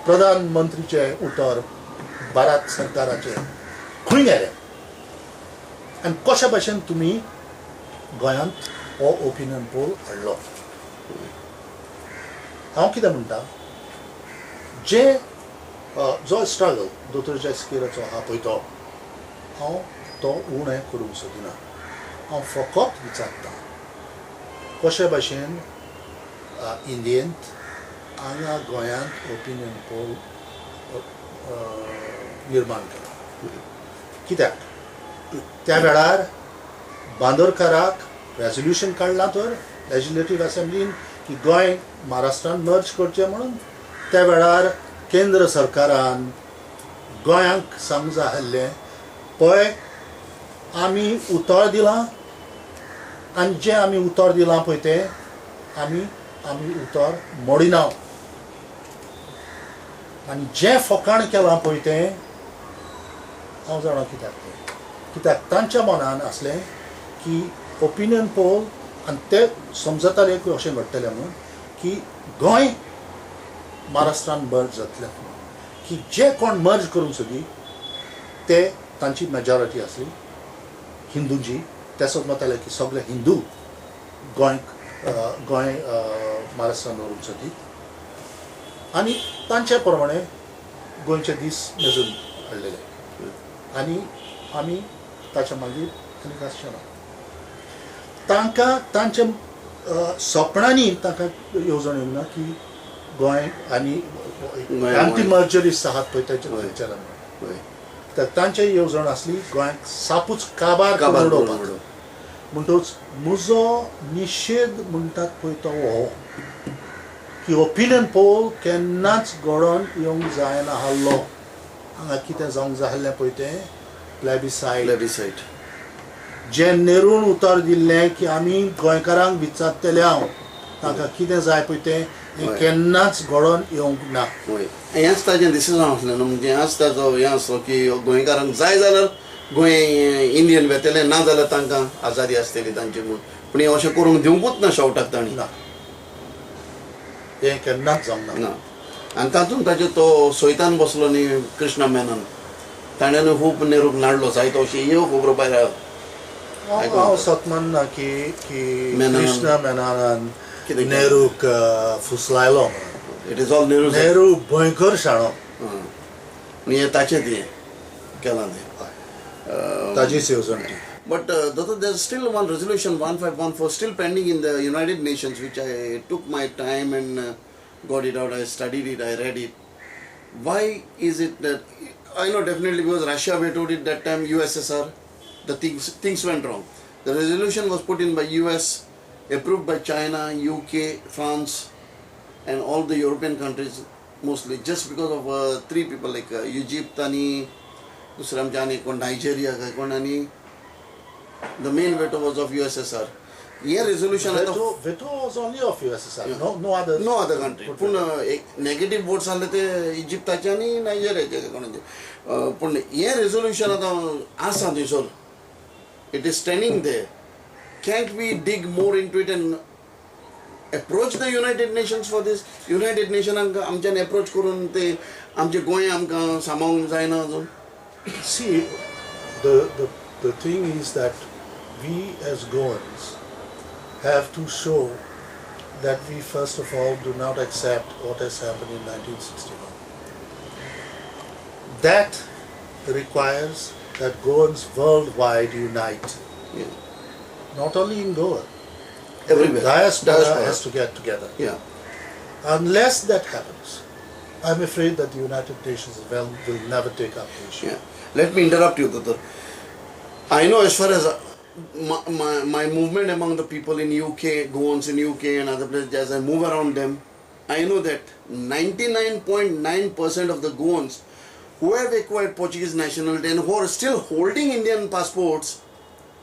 प्रधानमंत्रीचें उतर भारत सरकाराचें खंय गेलें आनी कशा भाशेन तुमी गोंयांत हो ओपिनियन पोल हाडलो. हांव कितें म्हणटा, जो स्ट्रगल दोतोर जॅक सिक्वेराचो आहा पळय तो हांव तो उणें करूंक सोदिना. हांव फकत विचारतां कशे भाशेन इंडियेंत हांगा गोंयांत ओपिनियन पोल निर्माण केला कित्याक त्या वेळार बांदोडकाराक रेजोल्युशन काडलां तर लेजिस्लेटीव असेंब्लीन की गोंय महाराष्ट्रान मर्ज करचें म्हणून त्या वेळार केंद्र सरकारान गोंयांक सांगूंक जाय आसलें पळय आमी उतर दिलां आनी जें आमी उतर दिलां पळय तें आमी उतर मोडिना आनी जें फकाण केलां पळय तें हांव जाणा कित्याक तांच्या मनान आसलें की ओपिनियन पोल आनी ते समजताले की अशें घडटलें म्हणून की गोंय महाराष्ट्रान मर्ज जातलें की जे कोण मर्ज करूंक सोदी ते तांची मेजॉरिटी आसली हिंदूंची ते समजताले की सगळे हिंदू गोंय महाराष्ट्रान व्हरूंक सोदीत आनी तांचे प्रमाणे गोंयचे दीस मेजून हाडलेले आनी आमी ताच्या मागीर आनीक आसचें ना तांकां तांच्या सपनांनी तांकां येवजण येवंक ना की गोंय आनी एंटी मर्जरिस्ट आहात पळय तेंचे खंयच्यान तर तांचे येवजण आसली गोंयांक सापूच काबार करून उडोवपाक म्हणटूच म्हजो निशेध म्हणटात पळय तो हो की ओपिनियन पोल केन्नाच घडोवन येवंक जायना आसलो हांगा कितें जावंक जाय आसलें पळय तें प्लेबिसायट जें नेरून उतर दिल्लें की आमी गोंयकारांक विचारतले हांव ताका कितें जाय पळय तें केन्नाच घडोवन येवंक ना हेंच ताजें डिसिजन आसलें न्हू म्हणजे हेंच ताजो हें आसलो की गोंयकारांक जाय जाल्यार गोंय इंडियन वेतलें ना जाल्यार तांकां आजादी आसतली तांची म्हूण पूण हें अशें करूंक दिवंकूच ना शेवटाक तांणी ना हें केन्नाच जावंक ना आनी तातूंत ताचो तो सोयतान बसलो न्ही कृष्णा मेनन ताणें खूब नेरूक नाडलो जायतो अशी ह्यो खबरो भायर हांव सत मानना की कृष्णा मेननान नेहरूक फुसलायलो म्हणून इट इज ऑल नेहरू भयंकर शाणो आनी हें ताचेंच हें केलां तें ताजीच येवजण ती But there's still one resolution 1514 still pending in the United Nations, which I took my time and got it out. I studied it, I read it. Why is it that I know definitely because Russia vetoed it that time, USSR, the things went wrong. The resolution was put in by US, approved by China, UK, France, and all the European countries mostly, just because of three people like Egypt आणि दुसरे आमचे आनी कोण Nigeria काय कोण आणि the main veto was of USSR. Here resolution veto was only of USSR. Yeah. No other country. पूण negative votes आले ते इजिप्ताचे आणि नायजेरियाचे कोणाचे पूण हे resolution आता आसा थंयसर. It is standing there. Can't we dig more into it and approach the United Nations for this? United Nations आमच्यान approach करून ते आमचे गोंय आमकां सांबाळूंक जायना अजून. See, the thing is that we as Goans have to show that we first of all do not accept what has happened in 1961. That requires that Goans worldwide unite. Yeah. Not only in Goa. Everywhere. Diaspora has to get together. Yeah. Unless that happens, I'm afraid that the United Nations will never take up the issue. Yeah. Let me interrupt you, Tatar. I know as far as my movement among the people in UK, Goans in UK and other places, as I move around them, I know that 99.9% of the Goans who have acquired Portuguese nationality and who are still holding Indian passports,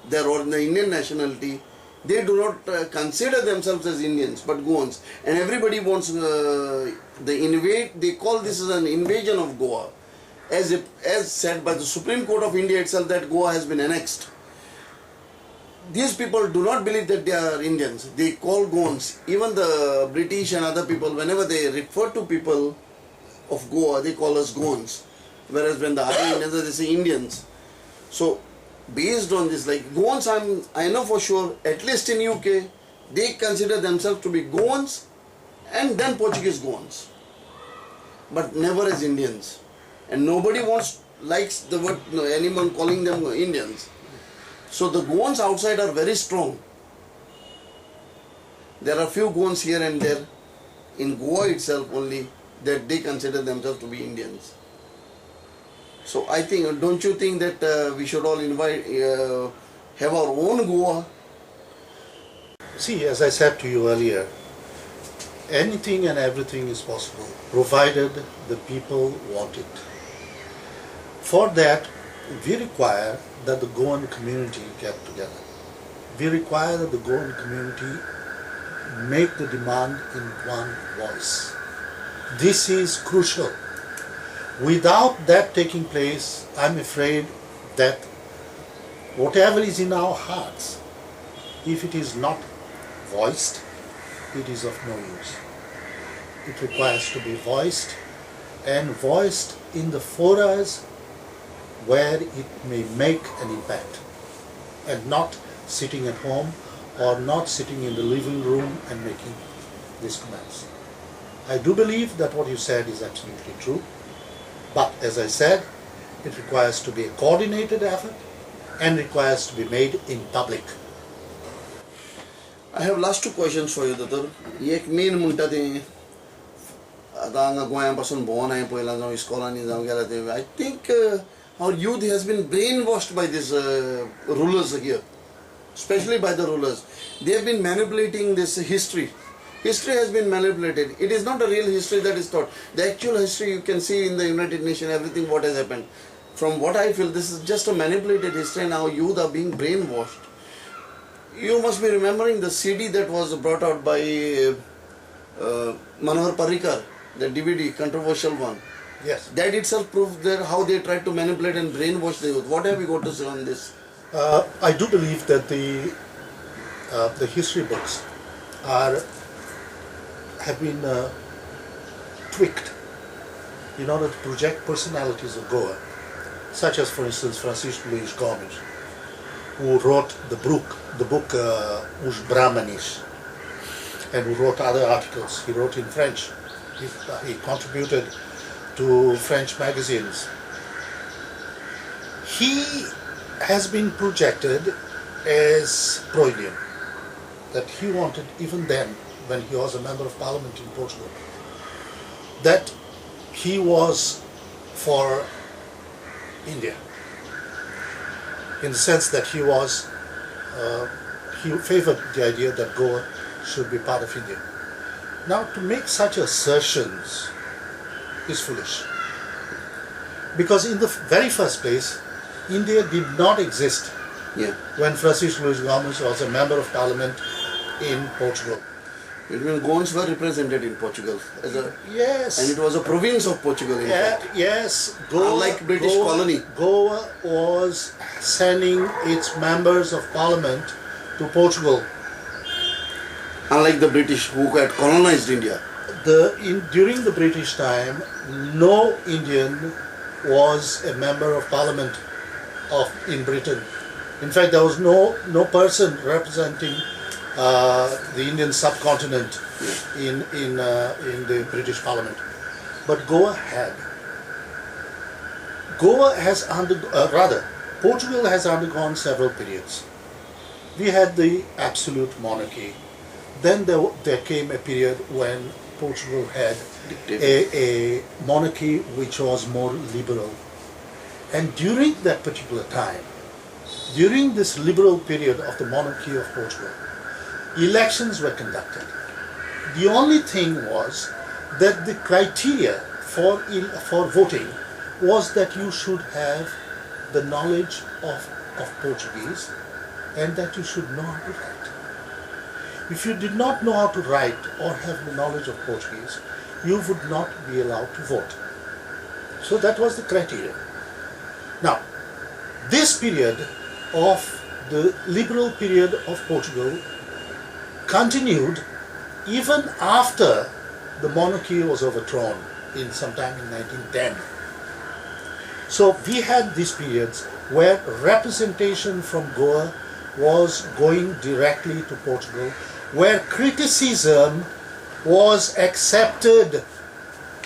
they're on the Indian nationality, they do not consider themselves as Indians but Goans. And everybody wants they call this as an invasion of Goa. As said by the Supreme Court of India itself that Goa has been annexed. These people do not believe that they are Indians. They call Goans. Even the British and other people, whenever they refer to people of Goa, they call us Goans. Whereas when the other Indians, they say Indians. So, based on this, like Goans, I know for sure, at least in UK, they consider themselves to be Goans and then Portuguese Goans. But never as Indians. And nobody likes the word anyone calling them Indians. So the Goans outside are very strong. There are few Goans here and there in Goa itself only that they consider themselves to be Indians. So I think, don't you think that we should all have our own Goa? See, as I said to you earlier, anything and everything is possible, provided the people want it. For that, we require that the Goan community get together. We require that the Goan community make the demand in one voice. This is crucial. Without that taking place, I'm afraid that whatever is in our hearts, if it is not voiced, it is of no use. It requires to be voiced, and voiced in the forums where it may make an impact, and not sitting at home or not sitting in the living room and making these comments. I do believe that what you said is absolutely true, but as I said, it requires to be a coordinated effort and requires to be made in public. I have last two questions for you, Datar. एक main म्हणटा तें आतां हांगा गोंया पासून भोंवन हांवें पळयलां जावं इस्कॉलांनी जावं गेलां तें I think our youth has been brainwashed by these rulers here, especially by the rulers. They have been manipulating this history. History has been manipulated. It is not a real history that is taught. The actual history you can see in the United Nations, everything what has happened. From what I feel, this is just a manipulated history and our youth are being brainwashed. You must be remembering the CD that was brought out by Manohar Parrikar, the DVD, controversial one. Yes. That itself proves that how they tried to manipulate and brainwash the youth. What have you got to say on this? I do believe that the history books have been tweaked in order to project personalities of Goa, such as, for instance, Francisco Luís Gomes, who wrote the book Os Brahmanes, and who wrote other articles. He wrote in French. He contributed to French magazines. He has been projected as pro-Indian, that he wanted, even then, when he was a member of parliament in Portugal, that he was for India, in the sense that he favored the idea that Goa should be part of India. Now, to make such assertions is foolish, because in the very first place, India did not exist when Francisco Luís Gomes was a member of parliament in Portugal. It means Goans were represented in Portugal as a, Yes. and it was a province of Portugal in fact. Yes, Unlike British colony. Goa was sending its members of parliament to Portugal. Unlike the British who had colonized India. During the British time, no Indian was a member of parliament in Britain. In fact, there was no person representing the Indian subcontinent in the British Parliament, but Goa had. Portugal has undergone several periods. We had the absolute monarchy. Then there came a period when Portugal had a monarchy which was more liberal. And during that particular time, during this liberal period of the monarchy of Portugal, elections were conducted. The only thing was that the criteria for voting was that you should have the knowledge of Portuguese and that you should know how to write. If you did not know how to write or have the knowledge of Portuguese, you would not be allowed to vote. So that was the criteria. Now, this period of the liberal period of Portugal continued even after the monarchy was overthrown sometime in 1910. So we had these periods where representation from Goa was going directly to Portugal, where criticism was accepted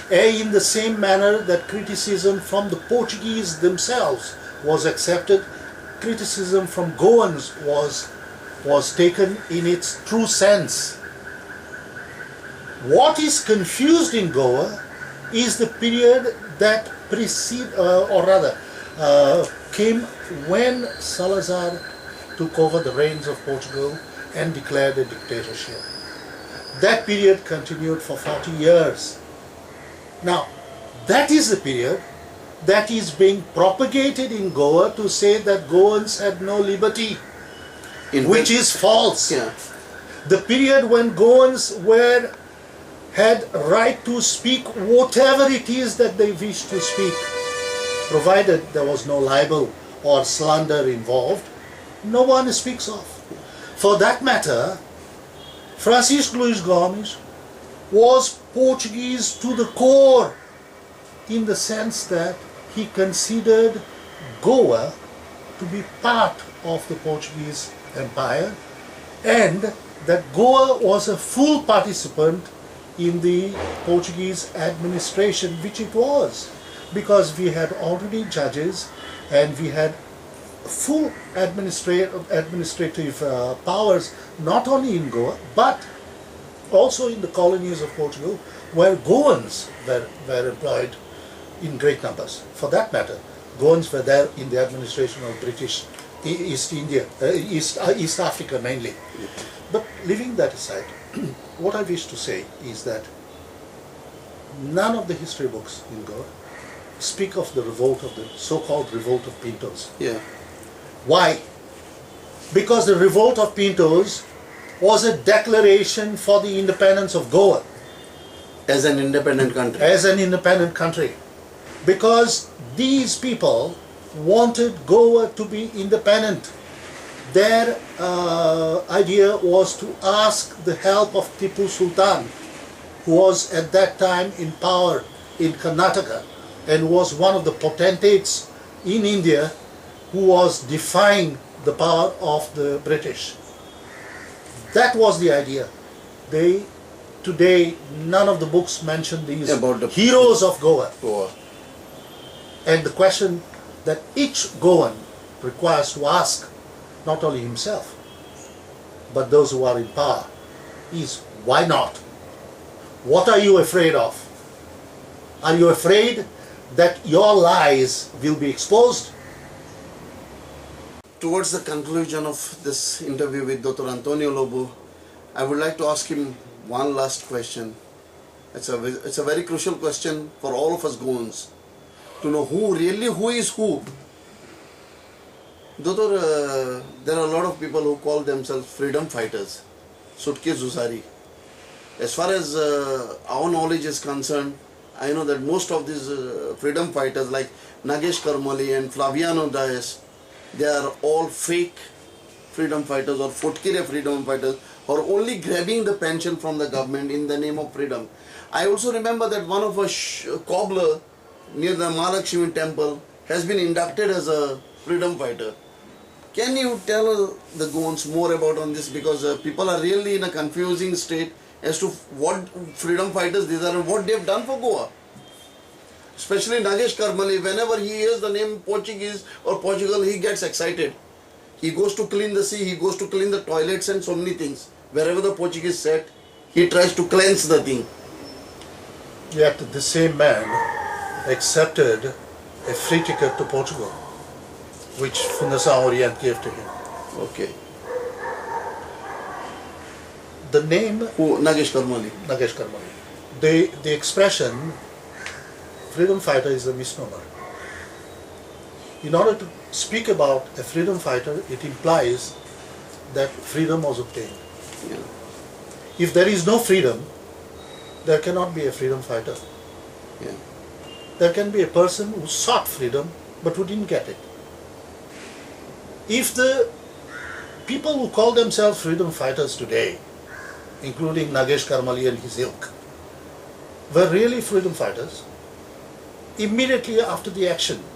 in the same manner that criticism from the Portuguese themselves was accepted criticism from Goans was taken in its true sense. What is confused in Goa is the period that came when Salazar took over the reins of Portugal and declared a dictatorship. That period continued for 40 years. Now, that is the period that is being propagated in Goa to say that Goans had no liberty, which is false. Yeah. The period when Goans had right to speak whatever it is that they wished to speak, provided there was no libel or slander involved, no one speaks of. For that matter, Francisco Luís Gomes was Portuguese to the core, in the sense that he considered Goa to be part of the Portuguese Empire, and that Goa was a full participant in the Portuguese administration, which it was, because we had already judges and we had full administrative powers, not only in Goa but also in the colonies of Portugal, where Goans were employed in great numbers. For that matter, Goans were there in the administration of British East Africa mainly. But leaving that aside, what I wish to say is that none of the history books in Goa speak of the revolt of the so-called revolt of Pintos. Yeah. Why? Because the revolt of Pintos was a declaration for the independence of Goa. As an independent country. As an independent country. Because these people wanted Goa to be independent. Their idea was to ask the help of Tipu Sultan, who was at that time in power in Karnataka and was one of the potentates in India who was defying the power of the British. That was the idea. Today, none of the books mention these about the heroes of Goa. Goa. And the question that each Goan requires to ask, not only himself, but those who are in power, is why not? What are you afraid of? Are you afraid that your lies will be exposed? Towards the conclusion of this interview with Dr. Antonio Lobo, I would like to ask him one last question. It's a very crucial question for all of us Goans, to know who is who. Doctor, there are a lot of people who call themselves freedom fighters, Sutke Zusari. As far as our knowledge is concerned, I know that most of these freedom fighters like Nagesh Karmali and Flaviano Dias, they are all fake freedom fighters or Fotkire freedom fighters, or only grabbing the pension from the government in the name of freedom. I also remember that one of a cobbler near the Mahalakshmi temple has been inducted as a freedom fighter. Can you tell the Goans more about on this, because people are really in a confusing state as to what freedom fighters these are and what they have done for Goa. Especially Nagesh Karmali, whenever he hears the name Portuguese or Portugal, he gets excited. He goes to clean the sea, he goes to clean the toilets and so many things. Wherever the Portuguese set, he tries to cleanse the thing. Yet the same man accepted a free ticket to Portugal, which Fundação Orient gave to him. Okay. The name Who? Nagesh Karmali. Nagesh Karmali. The expression freedom fighter is a misnomer. In order to speak about a freedom fighter, it implies that freedom was obtained. Yeah. If there is no freedom, there cannot be a freedom fighter. Yeah. There can be a person who sought freedom but who didn't get it. If the people who call themselves freedom fighters today, including Nagesh Karmali and his ilk, were really freedom fighters, immediately after the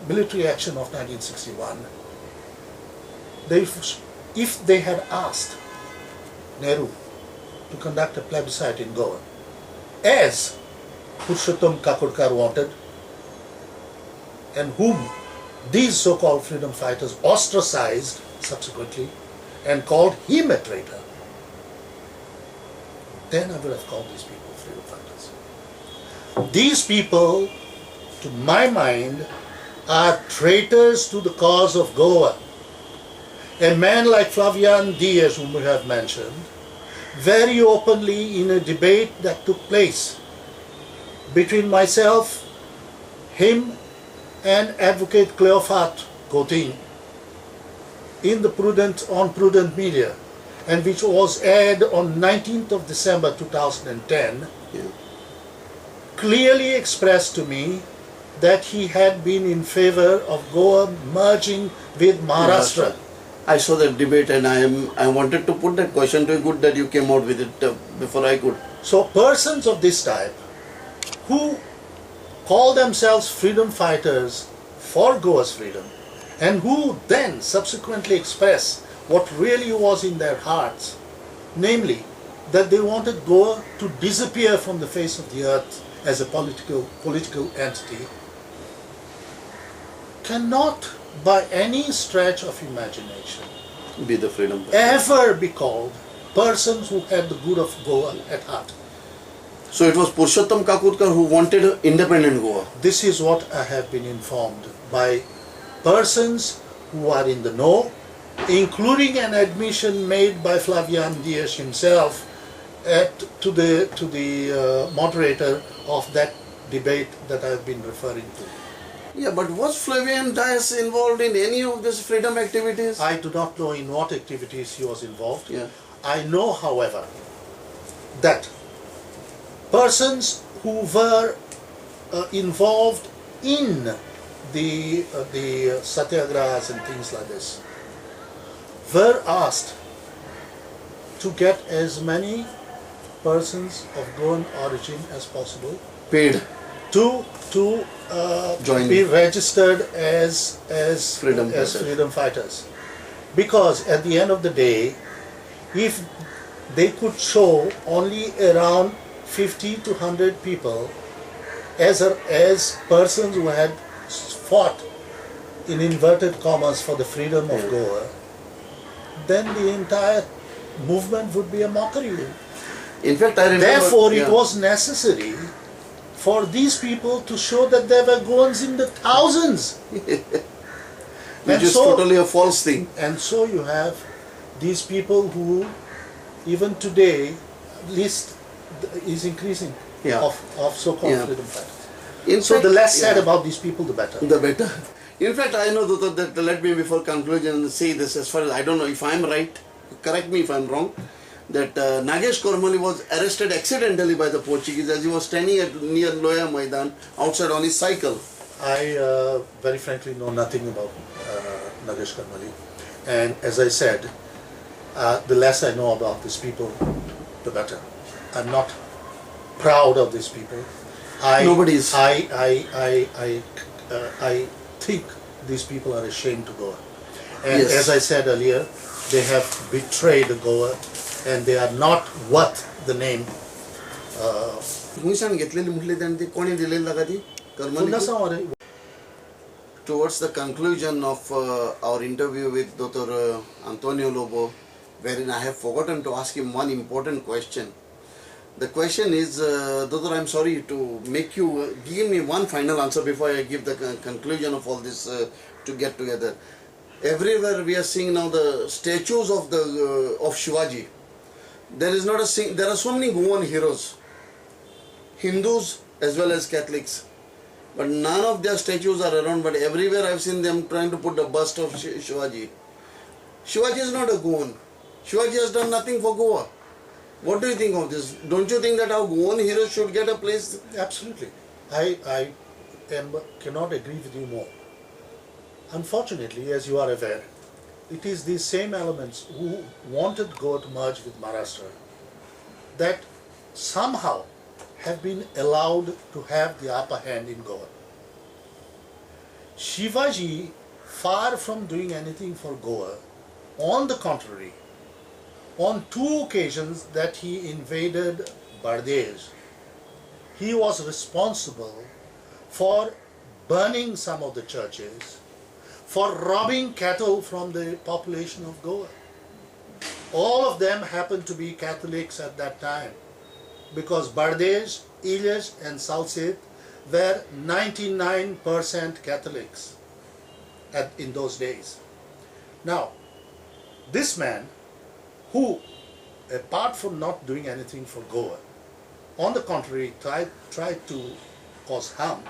military action of 1961, if they had asked Nehru to conduct a plebiscite in Goa, as Purushottam Kakodkar wanted, and whom these so-called freedom fighters ostracized subsequently and called him a traitor, then I would have called these people freedom fighters. These people, to my mind, are traitors to the cause of Goa. A man like Flavian Diaz, whom we have mentioned, very openly in a debate that took place between myself, him, and Advocate Cleophas Cotin in the Prudent Media, and which was aired on 19th of December 2010, clearly expressed to me that he had been in favor of Goa merging with Maharashtra. I saw that debate and I wanted to put that question to you. Good that you came out with it before I could. So persons of this type who call themselves freedom fighters for Goa's freedom and who then subsequently express what really was in their hearts, namely that they wanted Goa to disappear from the face of the earth as a political entity, cannot by any stretch of imagination Be the freedom fighter. ever be called persons who had the good of Goa at heart. So it was Purushottam Kakurkar who wanted independent Goa. This is what I have been informed by persons who are in the know, including an admission made by Flavian Diaz himself to the moderator of that debate that I have been referring to. Yeah, but was Flavian Diaz involved in any of these freedom activities? I do not know in what activities he was involved. Yeah. I know, however, that persons who were involved in the satyagrahas and things like this were asked to get as many persons of Goan origin as possible Paid. to Join. be registered as Freedom fighters, because at the end of the day, if they could show only around 50 to 100 people as persons who had fought in inverted commas for the freedom of Goa, then the entire movement would be a mockery. In fact, I remember. Therefore, it was necessary for these people to show that there were Goans in the thousands. Which is totally a false thing. And so you have these people who, even today, list is increasing of so-called freedom fighters. So the less said about these people, the better. The better. In fact, I know that let me before conclusion say this as far as I don't know if I'm right, correct me if I'm wrong, that Nagesh Kormali was arrested accidentally by the Portuguese as he was standing near Loya Maidan outside on his cycle. I very frankly know nothing about Nagesh Kormali, and as I said, the less I know about these people, the better. I'm not proud of these people. Nobody is. I think these people are ashamed to Goa. And Yes. as I said earlier, they have betrayed Goa and they are not worth the name. Huisan घेतलेली म्हटली त्यांनी ती कोणी दिलेली लागा ती पुन्हा कर्मली. सांगा रे. Towards the conclusion of our interview with Dr. Antonio Lobo, wherein I have forgotten to ask him one important question. The question is, Dr. I'm sorry to make you give me one final answer before I give the conclusion of all this to get together. Everywhere we are seeing now the statues of of Shivaji. There is not a there are so many Goan heroes, Hindus as well as Catholics, but none of their statues are around. But everywhere I've seen them trying to put a bust of Shivaji. Shivaji is not a Goan. Shivaji has done nothing for Goa. What do you think of this? Don't you think that our Goan heroes should get a place? Absolutely. I cannot agree with you more. Unfortunately, as you are aware, it is these same elements who wanted Goa to merge with Maharashtra that somehow have been allowed to have the upper hand in Goa. Shivaji, far from doing anything for Goa, on the contrary, on two occasions that he invaded Bardej, he was responsible for burning some of the churches for robbing cattle from the population of Goa. All of them happened to be Catholics at that time, because Bardej, Illes and Salsit were 99% Catholics in those days. Now, this man, who, apart from not doing anything for Goa, on the contrary, tried to cause harm,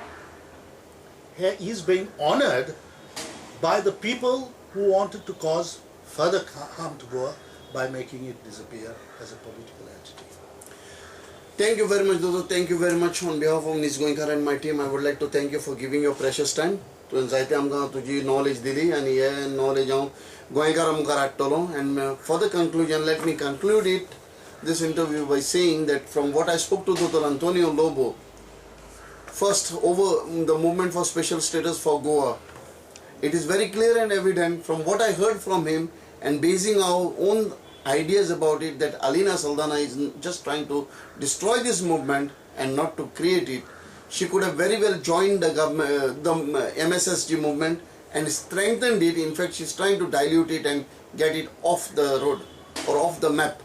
he is being honored by the people who wanted to cause further harm to Goa by making it disappear as a political entity. Thank you very much, Dodo. Thank you very much on behalf of Ms. Goenkar and my team. I would like to thank you for giving your precious time. To जायते आमकां तुजी knowledge दिली and hey knowledge हांव गोंयकार आमकां हाडटलो. And for the conclusion, let me conclude this interview by saying that from what I spoke to Dr. Antonio Lobo, first over the movement for special status for Goa, it is very clear and evident from what I heard from him and basing our own ideas about it that Alina Saldana is just trying to destroy this movement and not to create it. She could have very well joined the MSSG movement and strengthened it. In fact, she's trying to dilute it and get it off the road or off the map,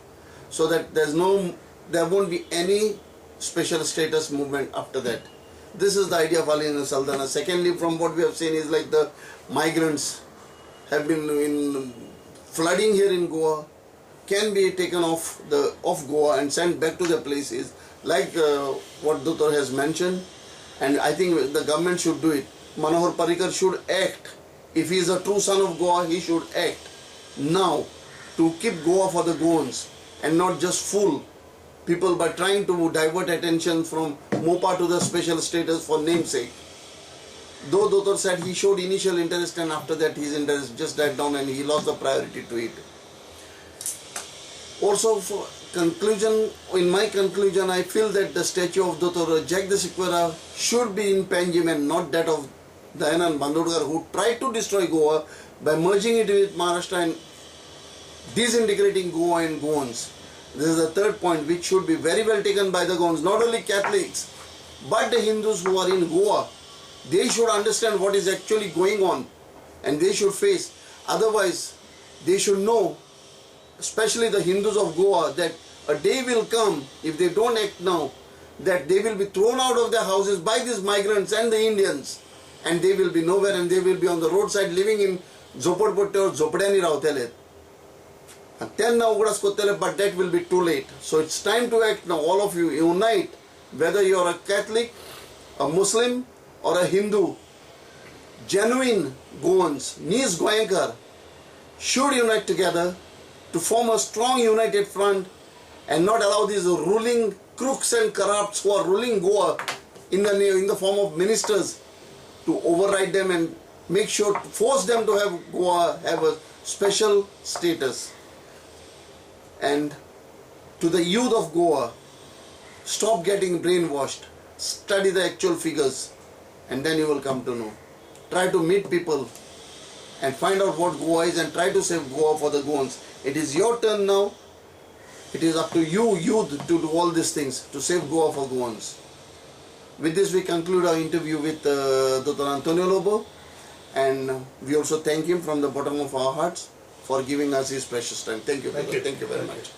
so that there won't be any special status movement after that. This is the idea of Alina Saldana. Secondly, from what we have seen is like the migrants have been flooding here in Goa, can be taken off Goa and sent back to their places, like what Duttor has mentioned, and I think the government should do it. Manohar Parrikar should act. If he is a true son of Goa, he should act now to keep Goa for the Goans and not just fool people by trying to divert attention from MOPA to the special status for namesake. Though Duttor said he showed initial interest and after that his interest just died down and he lost the priority to it. Also, for conclusion, in my conclusion, I feel that the statue of Dr. Jack de Sequeira should be in Panjim and not that of Dayanan Bandodkar, who tried to destroy Goa by merging it with Maharashtra and disintegrating Goa and Goans. This is the third point which should be very well taken by the Goans, not only Catholics, but the Hindus who are in Goa. They should understand what is actually going on and they should face. Otherwise, they should know, especially the Hindus of Goa, that a day will come, if they don't act now, that they will be thrown out of their houses by these migrants and the Indians, and they will be nowhere and they will be on the roadside living in Zopadpotte or Zopadani Rautele. But that will be too late. So it's time to act now. All of you unite, whether you are a Catholic, a Muslim or a Hindu. Genuine Goans, Ms. Goenkar, should unite together to form a strong united front and not allow these ruling crooks and corrupts who are ruling Goa in the form of ministers to override them and make sure to force them to have Goa have a special status. And to the youth of Goa, stop getting brainwashed, study the actual figures and then you will come to know. Try to meet people and find out what Goa is and try to save Goa for the Goans. It is your turn now. It is up to you, youth, to do all these things, to save Goa for Goans. With this, we conclude our interview with Dr. Antonio Lobo, and we also thank him from the bottom of our hearts for giving us his precious time. Thank you. Thank you. Thank you very much.